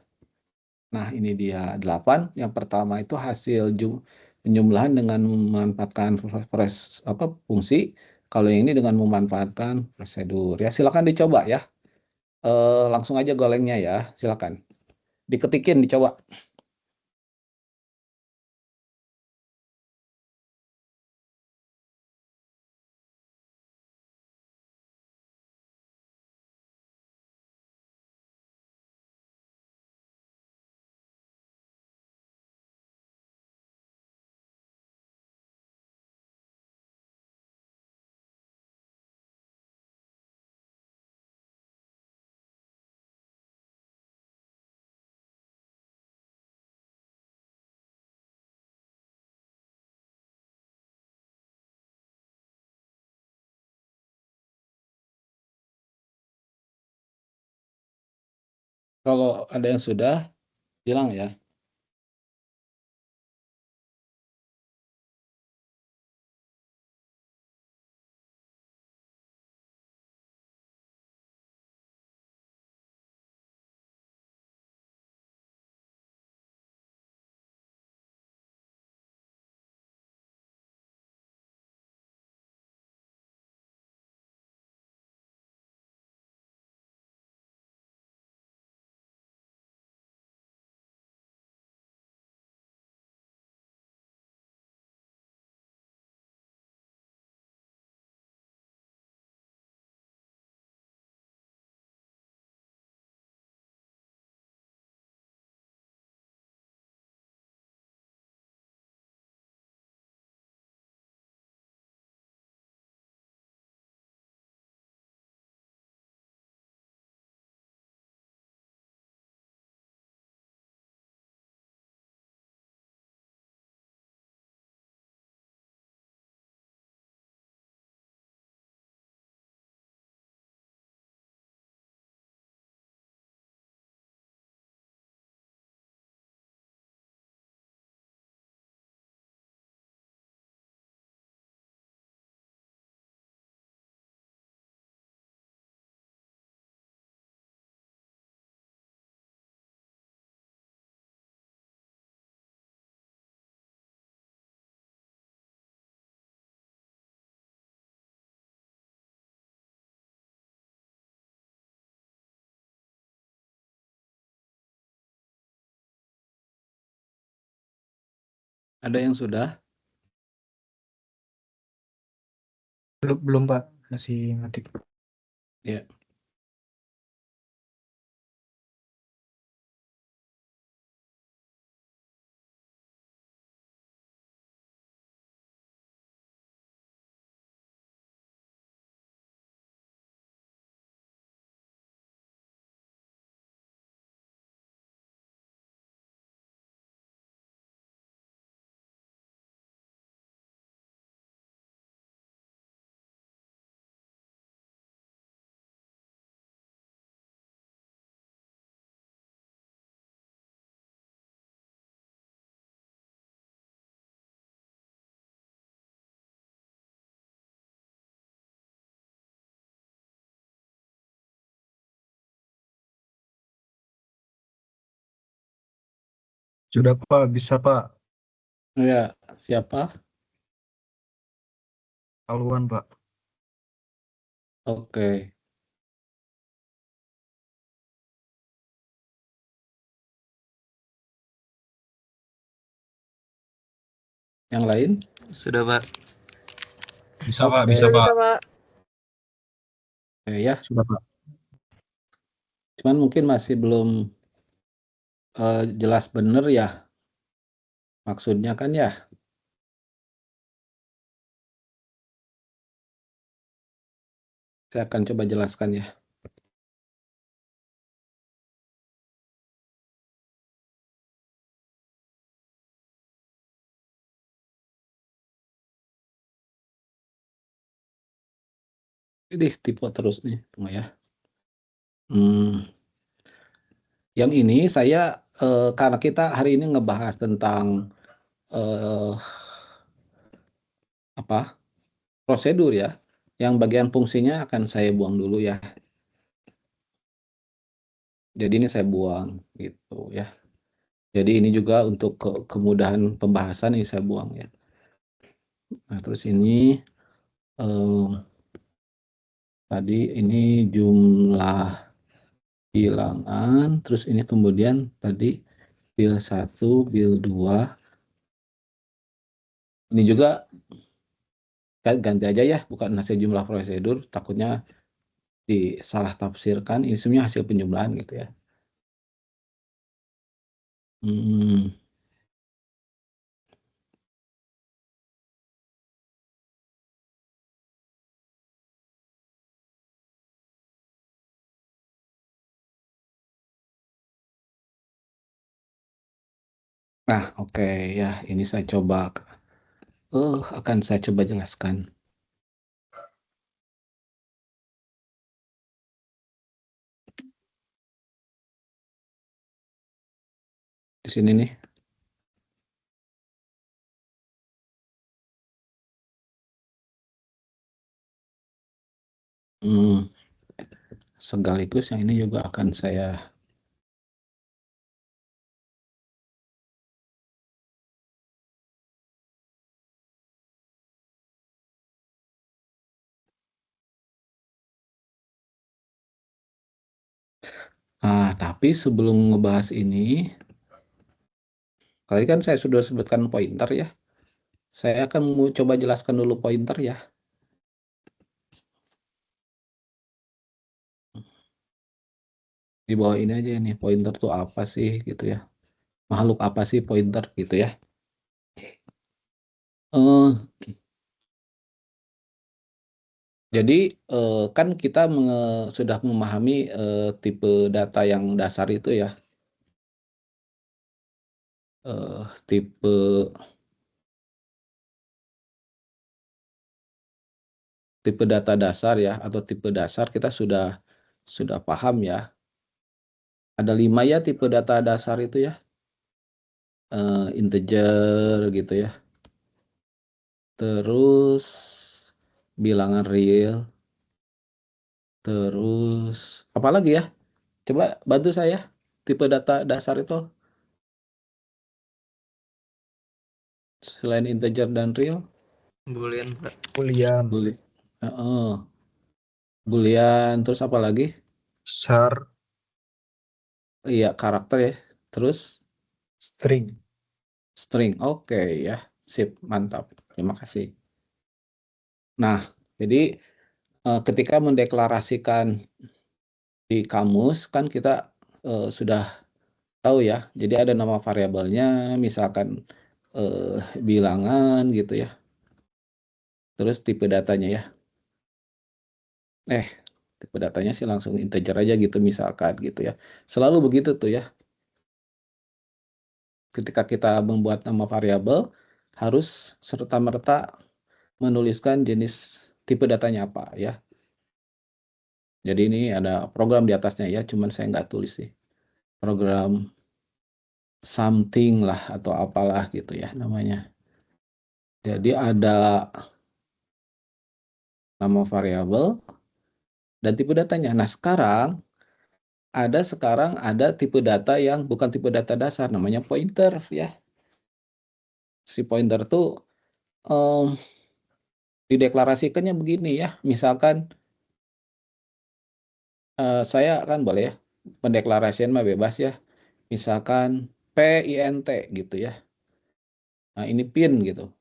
Nah, ini dia 8. Yang pertama itu hasil penjumlahan dengan memanfaatkan fungsi. Kalau yang ini dengan memanfaatkan prosedur. Ya, silakan dicoba ya. Langsung aja golengnya ya, silakan. Diketikin, dicoba. Kalau ada yang sudah, bilang ya. Ada yang sudah? Belum Pak, masih ngetik. Ya. Sudah Pak, bisa Pak. Ya, siapa? Aluan Pak. Oke. Yang lain? Sudah, Pak. Bisa Pak, Oke. bisa Pak. Oke ya. Sudah Pak. Cuman mungkin masih belum jelas bener ya. Maksudnya kan ya. Saya akan coba jelaskan ya. Ini tipe terus nih, tunggu ya. Yang ini saya karena kita hari ini ngebahas tentang eh, apa prosedur ya. Yang bagian fungsinya akan saya buang dulu ya. Jadi ini saya buang gitu ya. Jadi ini juga untuk kemudahan pembahasan ini saya buang ya. Nah terus ini tadi ini jumlah bilangan, terus ini kemudian tadi bil 1, bil 2. Ini juga ganti aja ya, bukan hasil jumlah prosedur, takutnya disalah tafsirkan. Ini sebenarnya hasil penjumlahan gitu ya. Nah, oke ya, ini saya coba akan saya coba jelaskan. Di sini nih. Sekaligus yang ini juga akan saya tapi sebelum ngebahas ini, tadi kan saya sudah sebutkan pointer ya. Saya akan mau coba jelaskan dulu pointer ya. Di bawah ini aja nih, pointer tuh apa sih gitu ya. Makhluk apa sih pointer gitu ya. Jadi kan kita sudah memahami tipe data yang dasar itu ya. Tipe data dasar ya, atau tipe dasar kita sudah paham ya. Ada 5 ya tipe data dasar itu ya. Integer gitu ya. Terus bilangan real. Terus apa lagi ya? Coba bantu saya. Tipe data dasar itu selain integer dan real. Boolean, Pak. Boolean. Boolean, terus apa lagi? Char. Iya, karakter ya. Terus String. string. Oke ya, sip, mantap. Terima kasih. Nah, jadi ketika mendeklarasikan di kamus kan kita sudah tahu ya. Jadi ada nama variabelnya, misalkan bilangan gitu ya. Terus tipe datanya ya. Tipe datanya sih langsung integer aja gitu misalkan gitu ya. Selalu begitu tuh ya. Ketika kita membuat nama variabel harus serta-merta menuliskan jenis tipe datanya apa ya. Jadi ini ada program di atasnya ya, cuman saya nggak tulis sih. Program something lah atau apalah gitu ya namanya. Jadi ada nama variabel dan tipe datanya. Nah, sekarang ada tipe data yang bukan tipe data dasar, namanya pointer ya. Si pointer tuh dideklarasikannya begini ya. Misalkan saya kan boleh ya pendeklarasian mah bebas ya. Misalkan PINT gitu ya. Nah, ini pin gitu.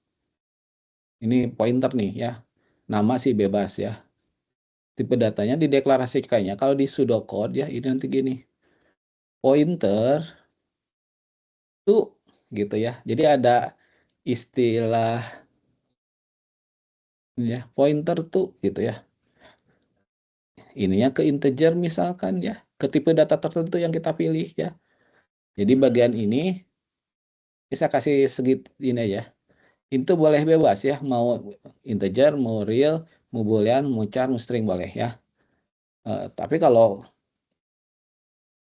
Ini pointer nih ya. Nama sih bebas ya. Tipe datanya dideklarasikannya kalau di pseudocode ya ini nanti gini. Pointer tuh gitu ya. Jadi ada istilah ya, pointer tuh gitu ya. Ininya ke integer misalkan ya, ke tipe data tertentu yang kita pilih ya. Jadi bagian ini bisa kasih segit ini ya. Itu boleh bebas ya, mau integer, mau real, mau boolean, mau char, mau string boleh ya. Tapi kalau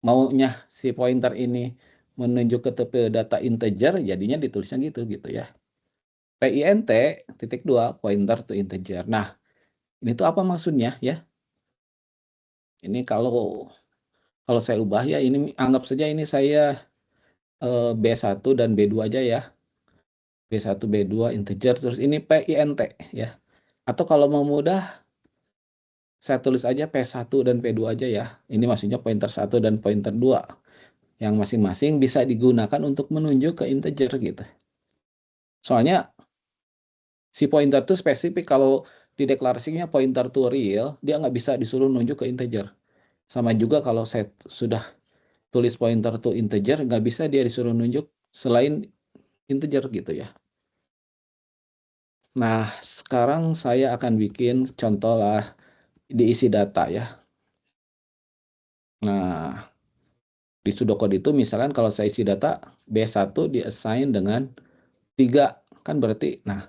maunya si pointer ini menunjuk ke tipe data integer, jadinya ditulisnya gitu ya. PINT titik 2 pointer to integer. Nah, ini tuh apa maksudnya ya? Ini kalau saya ubah ya, ini anggap saja ini saya B1 dan B2 aja ya. B1, B2 integer, terus ini PINT ya. Atau kalau mau mudah, saya tulis aja P1 dan P2 aja ya. Ini maksudnya pointer 1 dan pointer 2. Yang masing-masing bisa digunakan untuk menunjuk ke integer gitu. Soalnya si pointer itu spesifik, kalau di deklarasinya pointer to real, dia nggak bisa disuruh nunjuk ke integer. Sama juga kalau saya sudah tulis pointer to integer, nggak bisa dia disuruh nunjuk selain integer gitu ya. Nah, sekarang saya akan bikin contoh lah diisi data ya. Nah, di pseudocode itu misalkan kalau saya isi data B1 di-assign dengan 3, kan berarti, nah,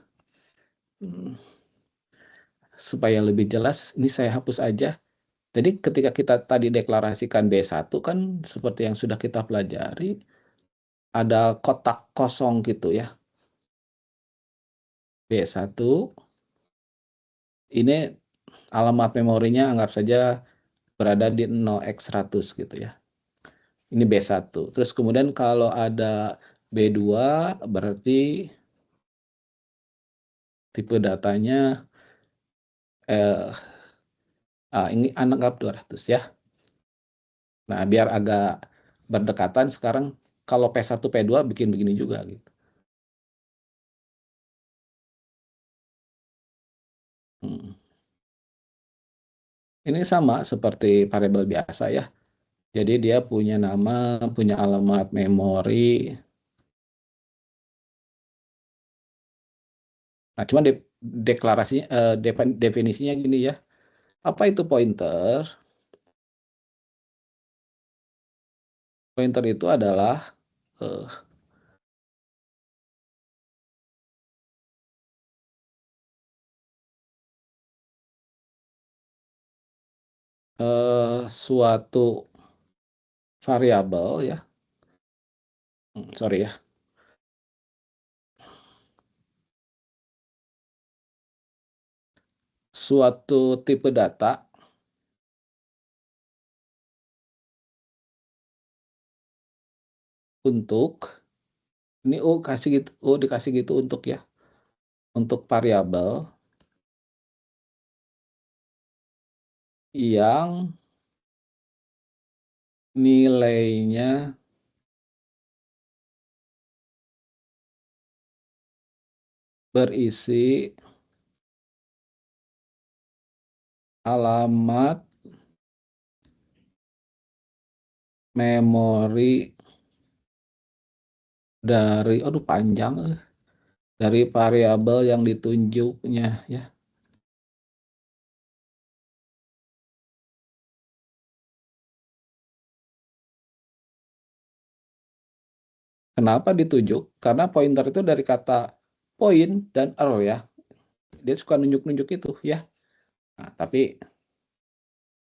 supaya lebih jelas, ini saya hapus aja. Jadi ketika kita tadi deklarasikan B1 kan seperti yang sudah kita pelajari, ada kotak kosong gitu ya. B1, ini alamat memorinya anggap saja berada di 0x100 gitu ya. Ini B1. Terus kemudian kalau ada B2 berarti tipe datanya ini anggap 200 ya. Nah, biar agak berdekatan sekarang kalau P1 P2 bikin begini juga gitu. Ini sama seperti variabel biasa ya. Jadi dia punya nama, punya alamat memori. Nah, cuma deklarasinya definisinya gini ya. Apa itu pointer? Pointer itu adalah suatu variabel ya. Sorry ya. Suatu tipe data untuk ini kasih gitu, dikasih gitu untuk ya. Untuk variabel yang nilainya berisi alamat memori dari panjang dari variabel yang ditunjuknya ya. Kenapa ditunjuk? Karena pointer itu dari kata point dan arrow ya. Dia suka nunjuk-nunjuk itu ya. Nah, tapi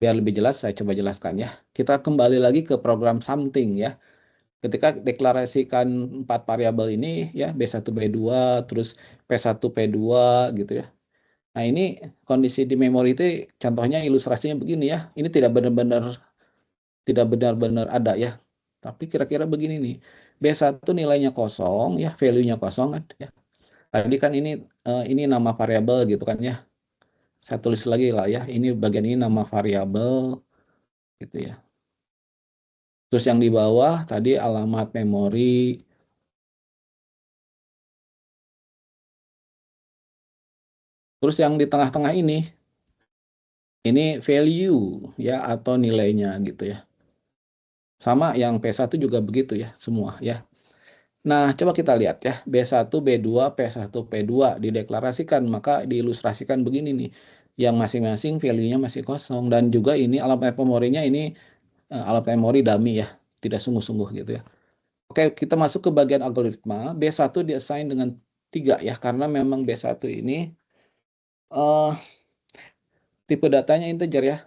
biar lebih jelas saya coba jelaskan ya. Kita kembali lagi ke program something ya. Ketika deklarasikan 4 variabel ini ya, B1, B2, terus P1, P2 gitu ya. Nah, ini kondisi di memori itu contohnya ilustrasinya begini ya. Ini tidak benar-benar ada ya. Tapi kira-kira begini nih. B1 nilainya kosong ya, value-nya kosong kan ya. Tadi kan ini nama variabel gitu kan ya. Saya tulis lagi lah ya. Ini bagian ini nama variabel gitu ya. Terus yang di bawah tadi alamat memori. Terus yang di tengah-tengah ini value ya atau nilainya gitu ya. Sama yang P1 juga begitu ya semua ya. Nah, coba kita lihat ya. B1, B2, P1, P2 dideklarasikan, maka diilustrasikan begini nih. Yang masing-masing value-nya masih kosong. Dan juga ini alamat memorinya ini alamat memori dummy ya. Tidak sungguh-sungguh gitu ya. Oke, kita masuk ke bagian algoritma. B1 diassign dengan 3 ya. Karena memang B1 ini tipe datanya integer ya.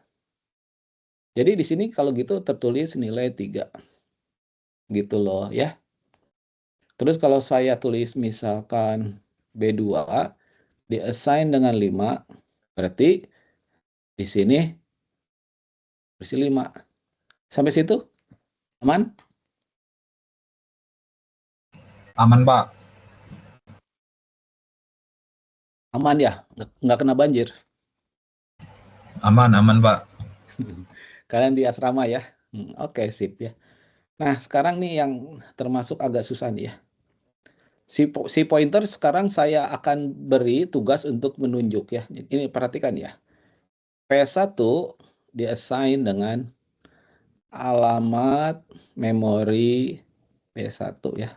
Jadi di sini kalau gitu tertulis nilai 3. Gitu loh ya. Terus kalau saya tulis misalkan B2 diassign dengan 5, berarti di sini berisi 5. Sampai situ aman? Aman, Pak. Aman ya? Nggak kena banjir? Aman, Pak. Kalian di asrama ya? Oke, sip ya. Nah, sekarang nih yang termasuk agak susah nih ya. Si pointer sekarang saya akan beri tugas untuk menunjuk ya. Ini perhatikan ya. P1 diassign dengan alamat memori P1 ya.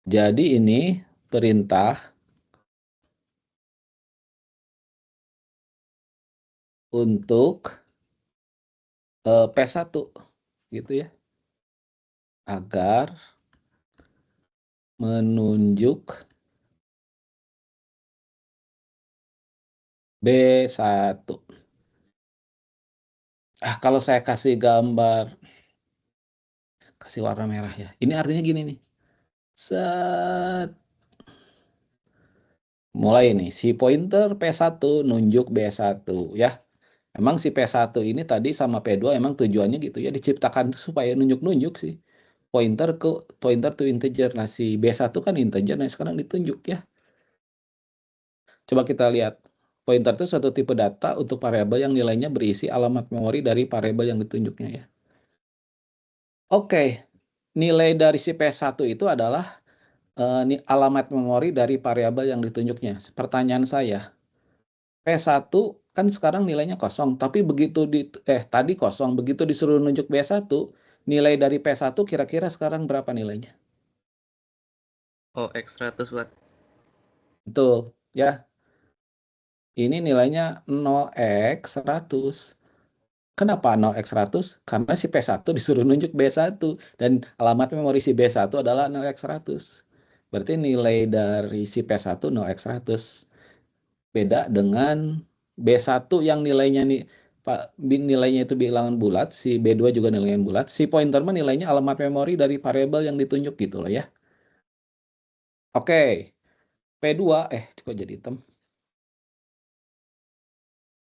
Jadi ini perintah untuk P1 gitu ya. Agar menunjuk B1. Kalau saya kasih gambar, kasih warna merah ya. Ini artinya gini nih. Set. Mulai nih, si pointer P1 nunjuk B1 ya. Emang si P1 ini tadi sama P2 emang tujuannya gitu ya, diciptakan supaya nunjuk-nunjuk sih. Pointer to integer. Nah, si B1 kan integer, nah sekarang ditunjuk ya. Coba kita lihat. Pointer itu suatu tipe data untuk variabel yang nilainya berisi alamat memori dari variabel yang ditunjuknya ya. Oke, nilai dari si P1 itu adalah alamat memori dari variabel yang ditunjuknya. Pertanyaan saya, P1 kan sekarang nilainya kosong, tapi tadi kosong, begitu disuruh nunjuk B1, nilai dari P1 kira-kira sekarang berapa nilainya? Oh, X100 Pak. Betul, ya. Ini nilainya 0x100. Kenapa 0x100? Karena si P1 disuruh nunjuk B1 dan alamat memori si B1 adalah 0x100. Berarti nilai dari si P1 0x100. Beda dengan B1 yang nilainya nilainya itu bilangan bulat, si B2 juga nilainya bulat, si pointer mah nilainya alamat memori dari variabel yang ditunjuk gitu loh ya. Oke. P2 kok jadi hitam?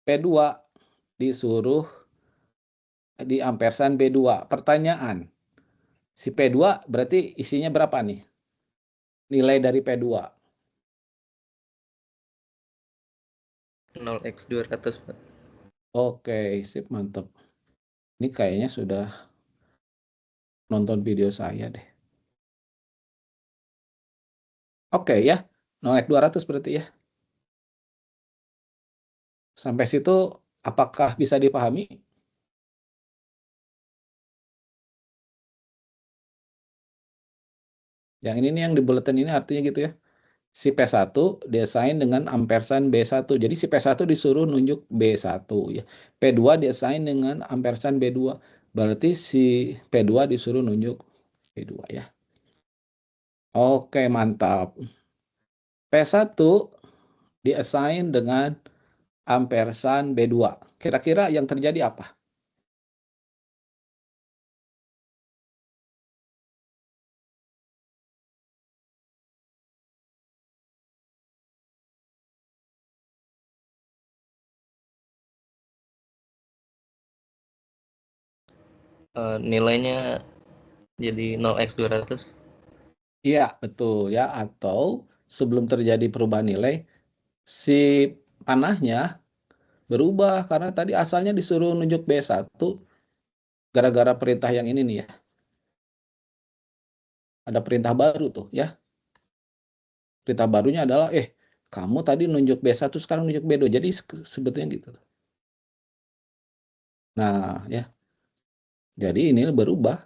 P2 disuruh di ampersand B2. Pertanyaan, si P2 berarti isinya berapa nih? Nilai dari P2. 0x200 Pak. Oke, sip, mantap. Ini kayaknya sudah nonton video saya deh. Oke ya. 0x200 berarti ya. Sampai situ apakah bisa dipahami? Yang ini nih yang di bulletin ini artinya gitu ya. Si P1 diassign dengan ampersand B1. Jadi si P1 disuruh nunjuk B1 ya. P2 diassign dengan ampersand B2. Berarti si P2 disuruh nunjuk B2 ya. Oke, mantap. P1 diassign dengan ampersand B2. Kira-kira yang terjadi apa? Nilainya jadi 0x200. Iya, betul ya. Atau sebelum terjadi perubahan nilai, si panahnya berubah karena tadi asalnya disuruh nunjuk B1 gara-gara perintah yang ini nih ya. Ada perintah baru tuh ya. Perintah barunya adalah kamu tadi nunjuk B1 sekarang nunjuk B2. Jadi sebetulnya gitu. Nah, ya. Jadi ini berubah.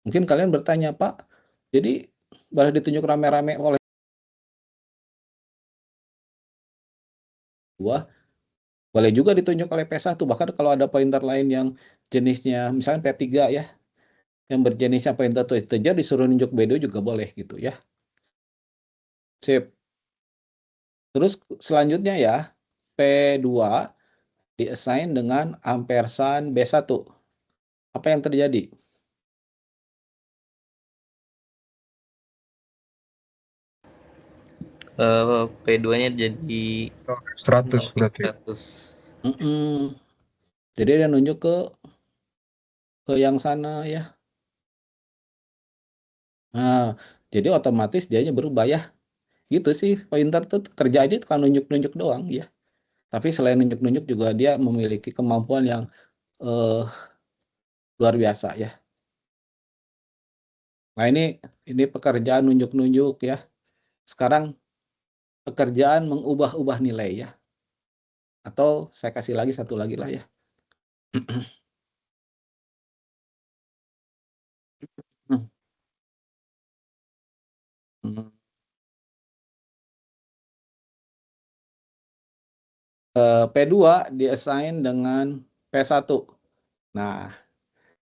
Mungkin kalian bertanya, Pak, jadi boleh ditunjuk rame-rame oleh dua, boleh juga ditunjuk oleh P1. Bahkan kalau ada pointer lain yang jenisnya misalnya P3 ya, yang berjenisnya pointer to integer disuruh nunjuk B2 juga boleh gitu ya. Sip. Terus selanjutnya ya, P2 diassign dengan ampersand B1. Apa yang terjadi? P2-nya jadi 100 berarti. 100. Jadi dia nunjuk ke yang sana ya. Nah, jadi otomatis dianya berubah ya. Gitu sih, pointer tuh kerjanya kan nunjuk-nunjuk doang ya. Tapi selain nunjuk-nunjuk juga dia memiliki kemampuan yang luar biasa ya. Nah, ini pekerjaan nunjuk-nunjuk ya. Sekarang pekerjaan mengubah-ubah nilai ya. Atau saya kasih lagi satu lagi lah ya. P2 diassign dengan P1. Nah,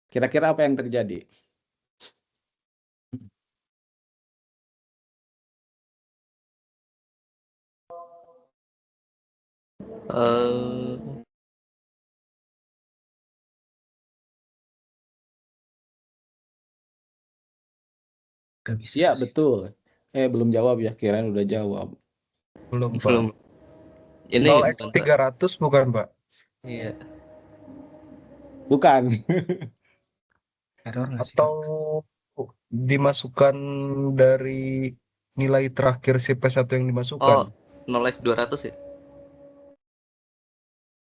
kira-kira apa yang terjadi? Iya, betul. Belum jawab ya, kirain udah jawab. Belum, Pak. Belum. Ini 0x300 bukan, Pak? Iya. Bukan. Atau dimasukkan dari nilai terakhir si P1 yang dimasukkan? Oh, 0x200 ya?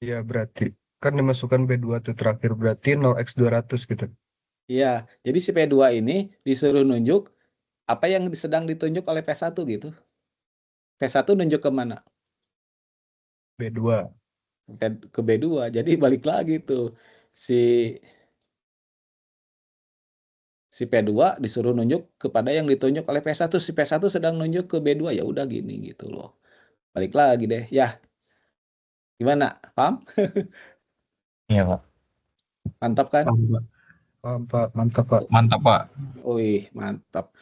Iya, berarti. Kan dimasukkan B2 tuh terakhir, berarti 0x200 gitu. Iya, jadi si P2 ini disuruh nunjuk apa yang sedang ditunjuk oleh P1 gitu. P1 nunjuk ke mana? B2. Ke B2. Jadi balik lagi tuh. Si P2 disuruh nunjuk kepada yang ditunjuk oleh P1. Si P1 sedang nunjuk ke B2, ya udah gini gitu loh. Balik lagi deh. Ya. Gimana? Paham? Iya, Pak. Mantap kan? Paham, Pak. Mantap, Pak. Mantap, Pak. Wih, mantap.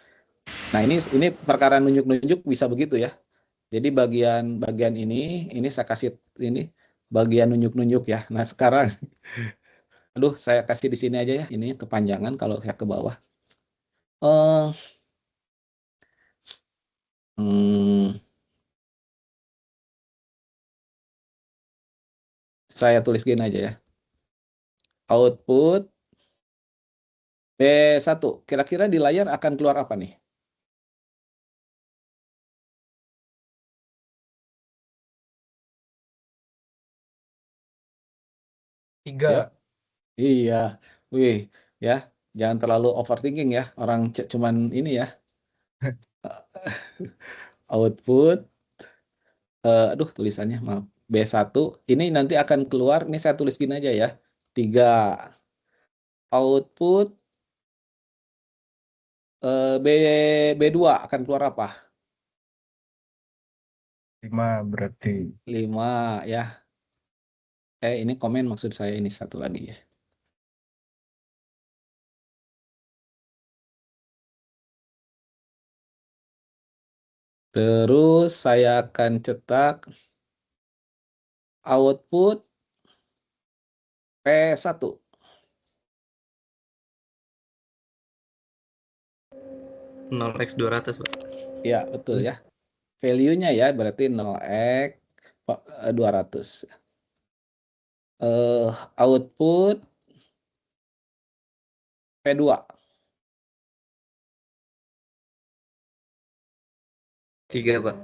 Nah, ini perkara nunjuk-nunjuk bisa begitu ya. Jadi bagian ini saya kasih ini bagian nunjuk-nunjuk ya. Nah, sekarang aduh, saya kasih di sini aja ya. Ini kepanjangan kalau saya ke bawah. Saya tulis gini aja ya. Output B1. Kira-kira di layar akan keluar apa nih? Tiga. Ya. Iya. Wih, ya. Jangan terlalu overthinking ya. Orang cuman ini ya. output, aduh tulisannya maaf, B1, ini nanti akan keluar, ini saya tulis gini aja ya, 3. Output B2 akan keluar apa? 5 berarti. 5 ya. Ini komen maksud saya ini satu lagi ya. Terus saya akan cetak output P1. 0x200, Pak. Ya, betul ya. Value-nya ya berarti 0x 200. Output P2. 3, Pak.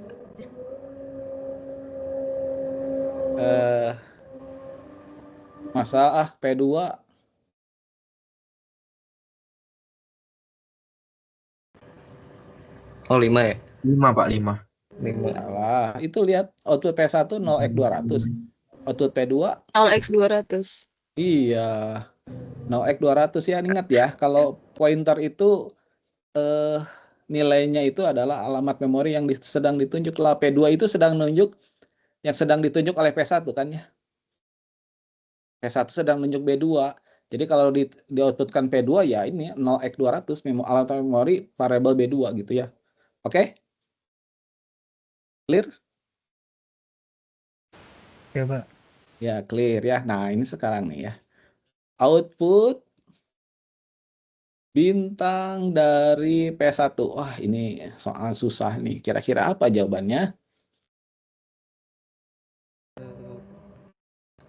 Masa P2 Oh, 5 ya? 5 Pak, 5. 5. salah. Itu lihat output P1 0x 200. Output P2 0x200. iya 0x 200 ya. Ingat ya, kalau pointer itu nilainya itu adalah alamat memori yang sedang ditunjuk. Lah P2 itu sedang menunjuk yang sedang ditunjuk oleh P1 kan ya. P1 sedang menunjuk B2. Jadi kalau di outputkan P2 ya ini 0x 200 alamat memori variabel B2 gitu ya. Oke? Clear? Ya, Pak. Ya, clear ya. Nah, ini sekarang nih ya. Output bintang dari P1. Wah, ini soal susah nih. Kira-kira apa jawabannya?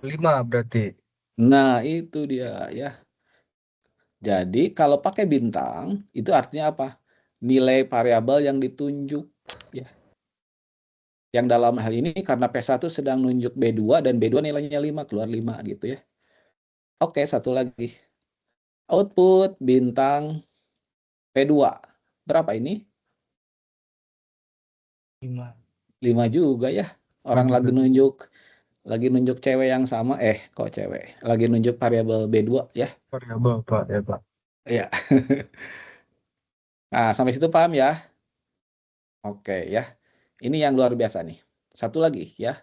5 berarti. Nah, itu dia ya. Jadi, kalau pakai bintang, itu artinya apa? Nilai variabel yang ditunjuk. Ya. Yang dalam hal ini, karena P1 sedang nunjuk B2, dan B2 nilainya 5, keluar 5 gitu ya. Oke, satu lagi. Output bintang P2. Berapa ini? 5. 5 juga ya. Orang juga. lagi nunjuk cewek yang sama, kok cewek? Lagi nunjuk variabel B2 ya. Variabel, Pak, ya, Pak. Iya. Nah, sampai situ paham ya? Oke ya. Ini yang luar biasa nih. Satu lagi ya.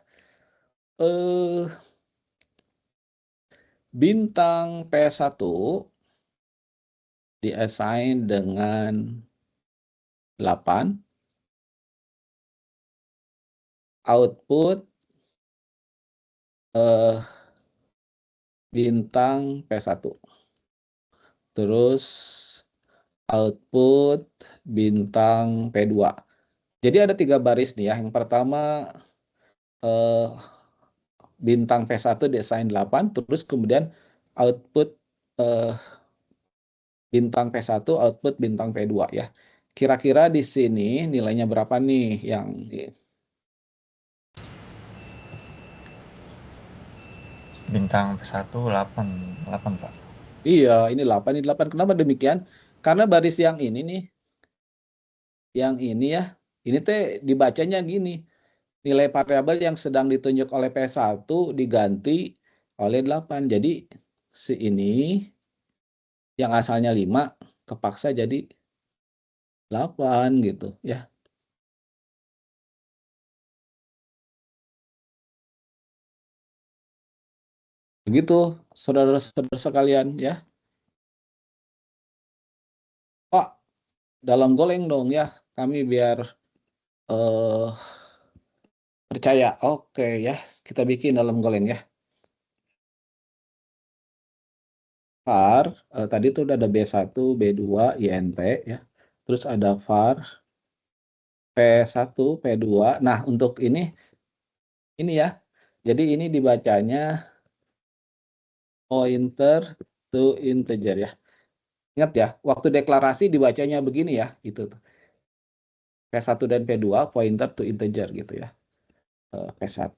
Bintang P1 diassign dengan 8. Output bintang P1. Terus output bintang P2. Jadi ada 3 baris nih ya. Yang pertama bintang P1 diassign 8, terus kemudian output bintang P1, output bintang P2 ya. Kira-kira di sini nilainya berapa nih yang Bintang P1 8 Pak. Iya, ini 8, ini 8. Kenapa demikian? Karena baris yang ini nih, yang ini ya, ini teh dibacanya gini. Nilai variabel yang sedang ditunjuk oleh P1 diganti oleh 8. Jadi si ini yang asalnya 5 kepaksa jadi 8 gitu ya. Begitu saudara-saudara sekalian ya. Pak, dalam goleng dong ya. Kami biar percaya. Oke ya, kita bikin dalam goleng ya. var tadi tuh udah ada B1, B2, INT ya. Terus ada var P1, P2. Nah, untuk ini ya. Jadi ini dibacanya pointer to integer ya. Ingat ya, waktu deklarasi dibacanya begini ya, itu tuh. P1 dan P2 pointer to integer gitu ya. P1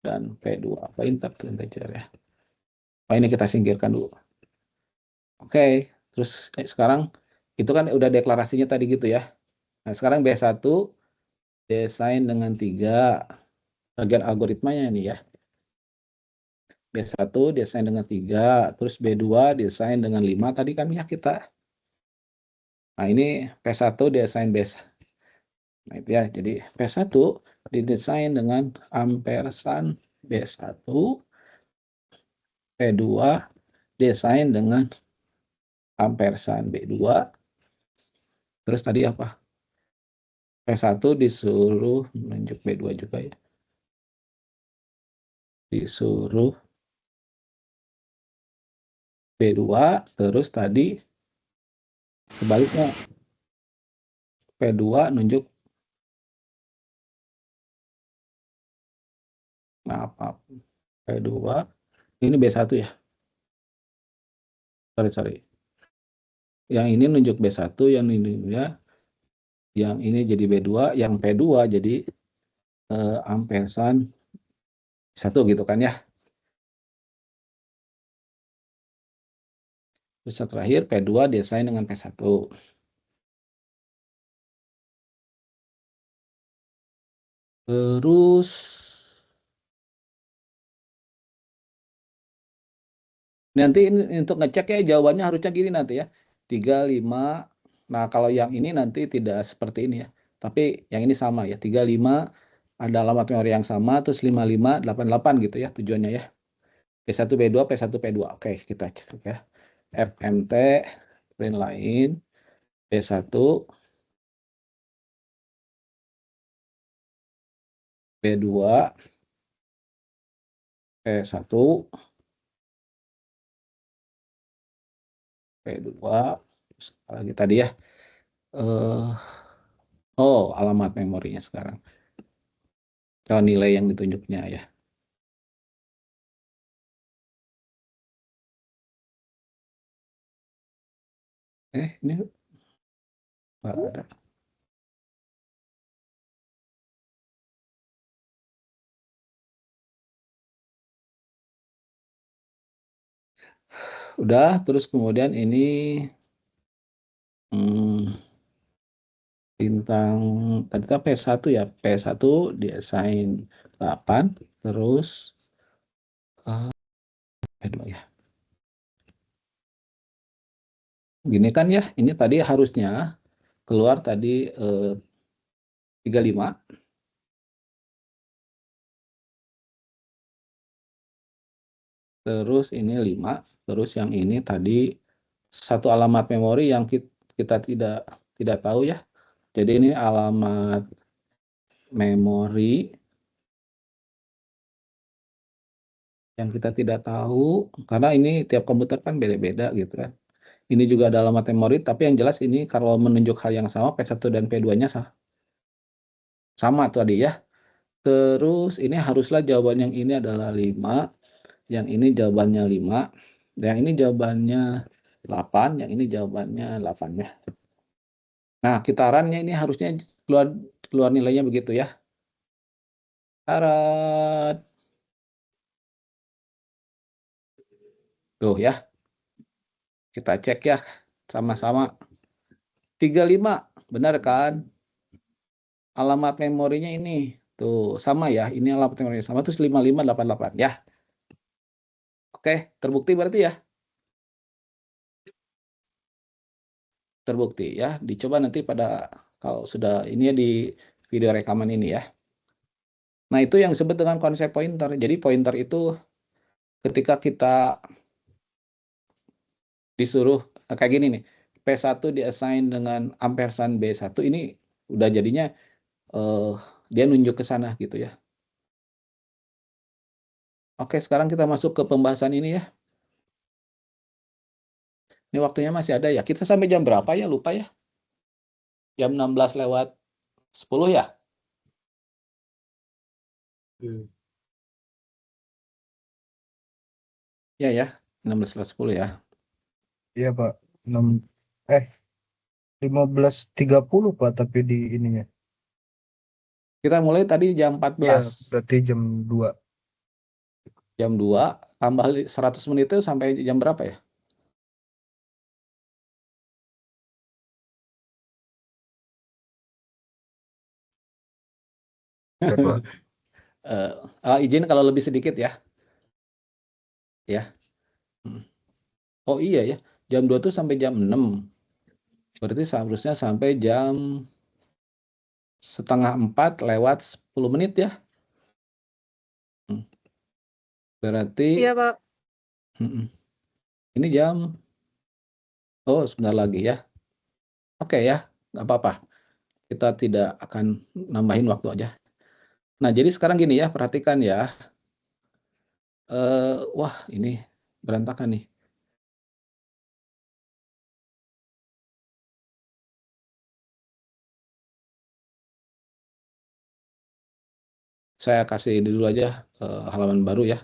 dan P2 pointer to integer ya. Oh, ini kita singkirkan dulu. Oke, terus sekarang itu kan udah deklarasinya tadi gitu ya. Nah, sekarang B1 desain dengan 3 bagian algoritmanya ini ya. B1 desain dengan 3, terus B2 desain dengan 5 tadi kan ya kita. Nah, ini P1 desain B1. Nah, itu ya. Jadi P1 didesain dengan ampersan B1, P2 desain dengan ampersan B2. Terus tadi apa? P1 disuruh menunjuk B2 juga ya. Disuruh B2, terus tadi sebaliknya P2 nunjuk apa? P2 ini B1 ya. Sorry. Yang ini nunjuk B1, yang ini ya. Yang ini jadi B2, yang P2 jadi ampersan 1 gitu kan ya. Terus yang terakhir P2 desain dengan P1. Terus nanti ini untuk ngecek ya jawabannya harusnya gini nanti ya. 3, 5. Nah, kalau yang ini nanti tidak seperti ini ya. Tapi yang ini sama ya. 3, 5 ada alamat memori yang sama, terus 5, 5, 8, 8 gitu ya tujuannya ya. P1, B2, P1, P2. Oke, kita cek ya. FMT, print lain, P1, P2, P1, P2, lagi tadi ya. Alamat memorinya sekarang. Kalau nilai yang ditunjuknya ya. Ini nggak ada. Udah, terus kemudian ini bintang tadi kan P1 ya. P1 desain 8, terus P2 ya. Gini kan ya, ini tadi harusnya keluar tadi 35. Terus ini 5, terus yang ini tadi satu alamat memori yang kita tidak tahu ya. Jadi ini alamat memori yang kita tidak tahu karena ini tiap komputer kan beda-beda gitu kan. Ini juga ada alamat memori, tapi yang jelas ini kalau menunjuk hal yang sama P1 dan P2-nya sama tadi ya. Terus ini haruslah jawaban yang ini adalah 5, yang ini jawabannya 5, yang ini jawabannya 8, yang ini jawabannya 8 ya. Nah, kitarannya ini harusnya keluar nilainya begitu ya. Tarat. Tuh ya. Kita cek ya sama-sama. 35, benar kan? Alamat memorinya ini. Tuh, sama ya. Ini alamat memorinya sama, terus 5588 ya. Oke, terbukti berarti ya. Terbukti ya. Dicoba nanti pada kalau sudah ini ya di video rekaman ini ya. Nah, itu yang disebut dengan konsep pointer. Jadi pointer itu ketika kita disuruh kayak gini nih. P1 diassign dengan ampersan B1 ini udah jadinya dia nunjuk ke sana gitu ya. Oke, sekarang kita masuk ke pembahasan ini ya. Ini waktunya masih ada ya. Kita sampai jam berapa ya? Lupa ya. Jam 16:10 ya? Ya, 16:10 ya. Iya Pak, 15.30 Pak, tapi di ininya. Kita mulai tadi jam Iya, 14. berarti jam 2. Jam 2, tambah 100 menit itu sampai jam berapa ya? Berapa? Izin kalau lebih sedikit ya. Ya. Hmm. Oh iya ya, jam 2 tuh sampai jam 6. Berarti seharusnya sampai jam setengah 4 lewat 10 menit ya. Hmm. Berarti Iya, Pak. mm-mm. Ini jam, oh sebentar lagi ya. Oke ya, nggak apa-apa. Kita tidak akan nambahin waktu aja. Nah, jadi sekarang gini ya, perhatikan ya. Wah, ini berantakan nih. Saya kasih dulu aja halaman baru ya.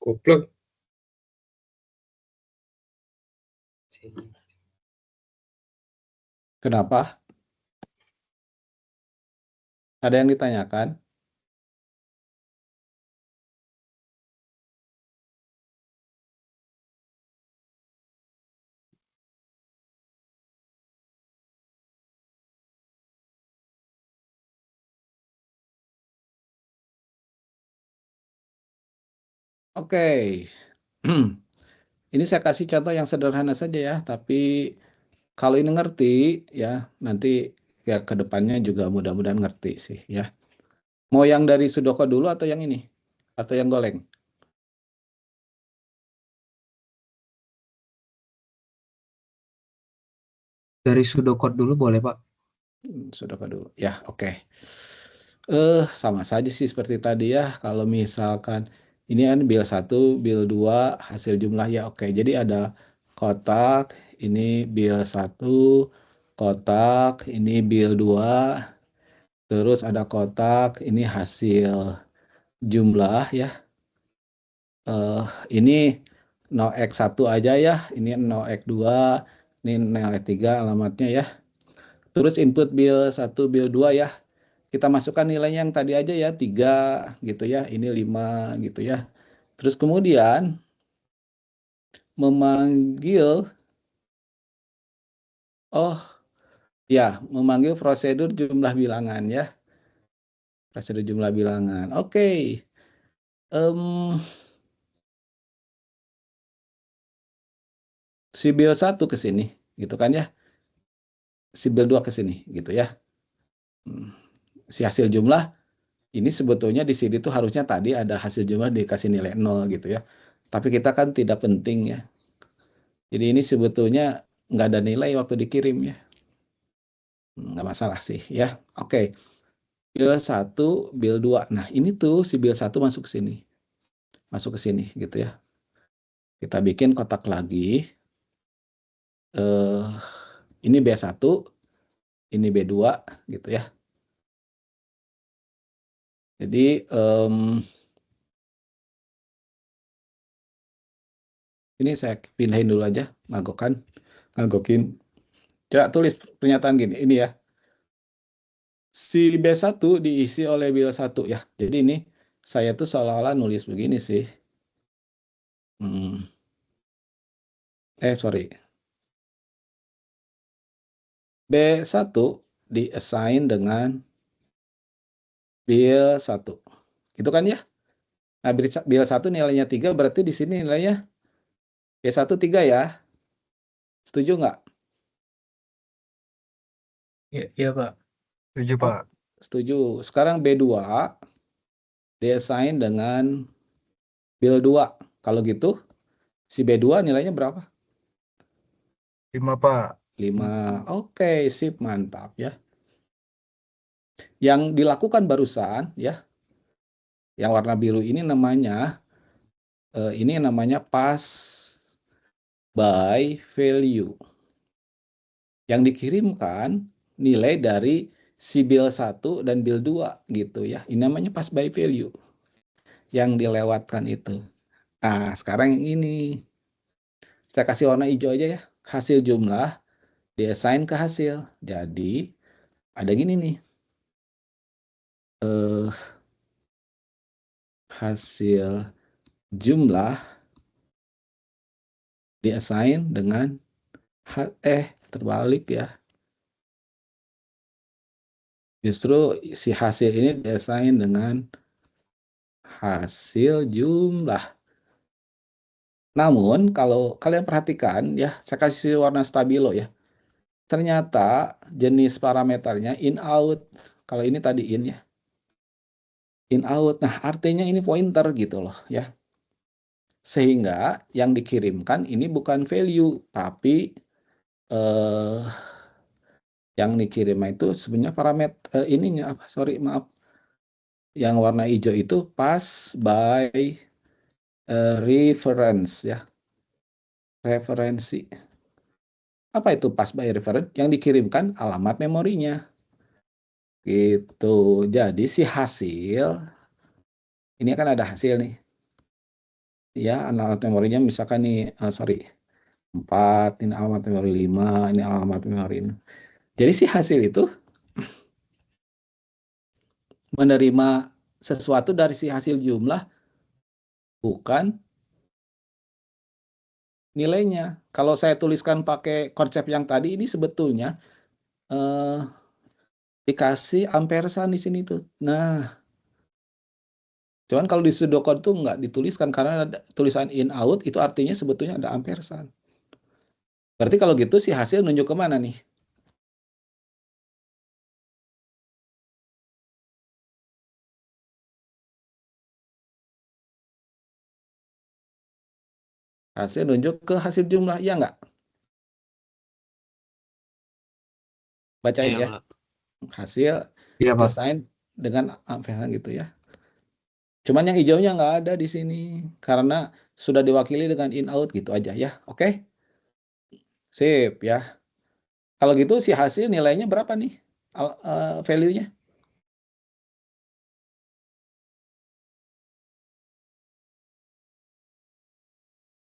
Goblok. Kenapa? Ada yang ditanyakan? Oke. Ini saya kasih contoh yang sederhana saja ya, tapi kalau ini ngerti ya, nanti ya ke depannya juga mudah-mudahan ngerti sih ya. Mau yang dari Sudoku dulu atau yang ini? Atau yang goleng? Dari Sudokot dulu boleh, Pak. Sudoku dulu. Ya, oke. Sama saja sih seperti tadi ya. Kalau misalkan ini kan bil 1, bil 2, hasil jumlah ya oke. Jadi ada kotak, ini bil 1, kotak, ini bil 2, terus ada kotak, ini hasil jumlah ya. Ini 0x1 aja ya, ini 0x2, ini 0x3 alamatnya ya. Terus input bil 1, bil 2 ya. Kita masukkan nilainya yang tadi aja ya, 3 gitu ya, ini 5 gitu ya. Terus kemudian memanggil, oh ya, memanggil prosedur jumlah bilangan ya. Prosedur jumlah bilangan. Oke. Si bil 1 ke sini, gitu kan ya. Si bil 2 ke sini, gitu ya. Si hasil jumlah ini sebetulnya di sini tuh harusnya tadi ada hasil jumlah dikasih nilai 0 gitu ya. Tapi kita kan tidak penting ya. Jadi ini sebetulnya nggak ada nilai waktu dikirim ya. Nggak masalah sih ya. Oke. Bil 1, bil 2. Nah ini tuh si bil 1 masuk ke sini. Masuk ke sini gitu ya. Kita bikin kotak lagi. Ini B1, ini B2 gitu ya. Jadi ini saya pindahin dulu aja, ngagokin. Coba tulis pernyataan gini, ini ya. Si B1 diisi oleh bil 1 ya. Jadi ini saya tuh seolah-olah nulis begini sih. Sorry. B1 di-assign dengan bil 1. Gitu kan ya? Nah, bil 1 nilainya 3, berarti di sini nilainya B1 3 ya. Setuju nggak? Iya, Pak. Setuju, Oh, Pak. setuju. Sekarang B2 di-assign dengan bil 2. Kalau gitu, si B2 nilainya berapa? 5, Pak. 5. Oke, sip, mantap ya. Yang dilakukan barusan ya, yang warna biru ini namanya pass by value. Yang dikirimkan nilai dari si bil 1 dan bil 2 gitu ya. Ini namanya pass by value. Yang dilewatkan itu. Nah, sekarang yang ini. Saya kasih warna hijau aja ya. Hasil jumlah diassign ke hasil. Jadi ada gini nih. Hasil jumlah diassign dengan Terbalik ya. Justru si hasil ini desain dengan hasil jumlah. Namun kalau kalian perhatikan ya, saya kasih warna stabilo ya. Ternyata jenis parameternya in out. Kalau ini tadi in ya. In out. Nah, artinya ini pointer gitu loh ya. Sehingga yang dikirimkan ini bukan value, tapi yang dikirim itu sebenarnya parameter ininya apa? Sorry, maaf. Yang warna hijau itu pass by reference ya. Referensi. Apa itu pass by reference? Yang dikirimkan alamat memorinya. Gitu. Jadi si hasil ini kan ada hasil nih. Ya, alamat memorinya misalkan nih 4, ini alamat memori 5, ini alamat memori 6. Jadi si hasil itu menerima sesuatu dari si hasil jumlah, bukan nilainya. Kalau saya tuliskan pakai konsep yang tadi, ini sebetulnya dikasih ampersan di sini tuh. Nah, cuman kalau di pseudocode tuh nggak dituliskan karena ada tulisan in out, itu artinya sebetulnya ada ampersan. Berarti kalau gitu si hasil nunjuk kemana nih? Hasil nunjuk ke hasil jumlah, ya nggak? Bacain Iya, ya. Pak. Hasil Iya, Pak. desain dengan ampersan gitu ya. Cuman yang hijaunya nggak ada di sini karena sudah diwakili dengan in out gitu aja ya. Oke? Sip ya. Kalau gitu si hasil nilainya berapa nih? Value-nya?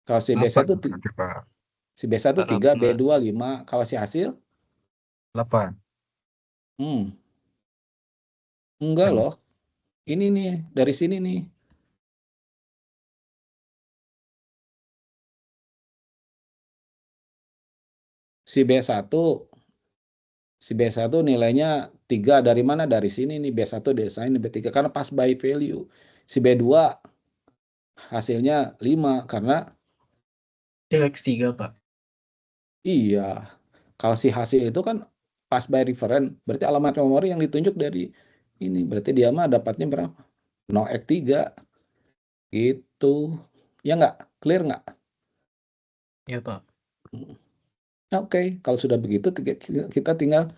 Kalau si B1 8 tuh berarti, Pak. si B1 3, B2 5. Kalau si hasil 8. enggak Kan? loh. Ini nih dari sini nih. Si B1 nilainya 3 dari mana? Dari sini nih B1 desain B3 karena pas by value. Si B2 hasilnya 5 karena X3, Pak. iya. Kalau si hasil itu kan pas by reference, berarti alamat memori yang ditunjuk dari ini. Berarti dia mah dapatnya berapa? 0x3 gitu. Ya nggak? Clear nggak? Iya, Pak. Oke, kalau sudah begitu kita tinggal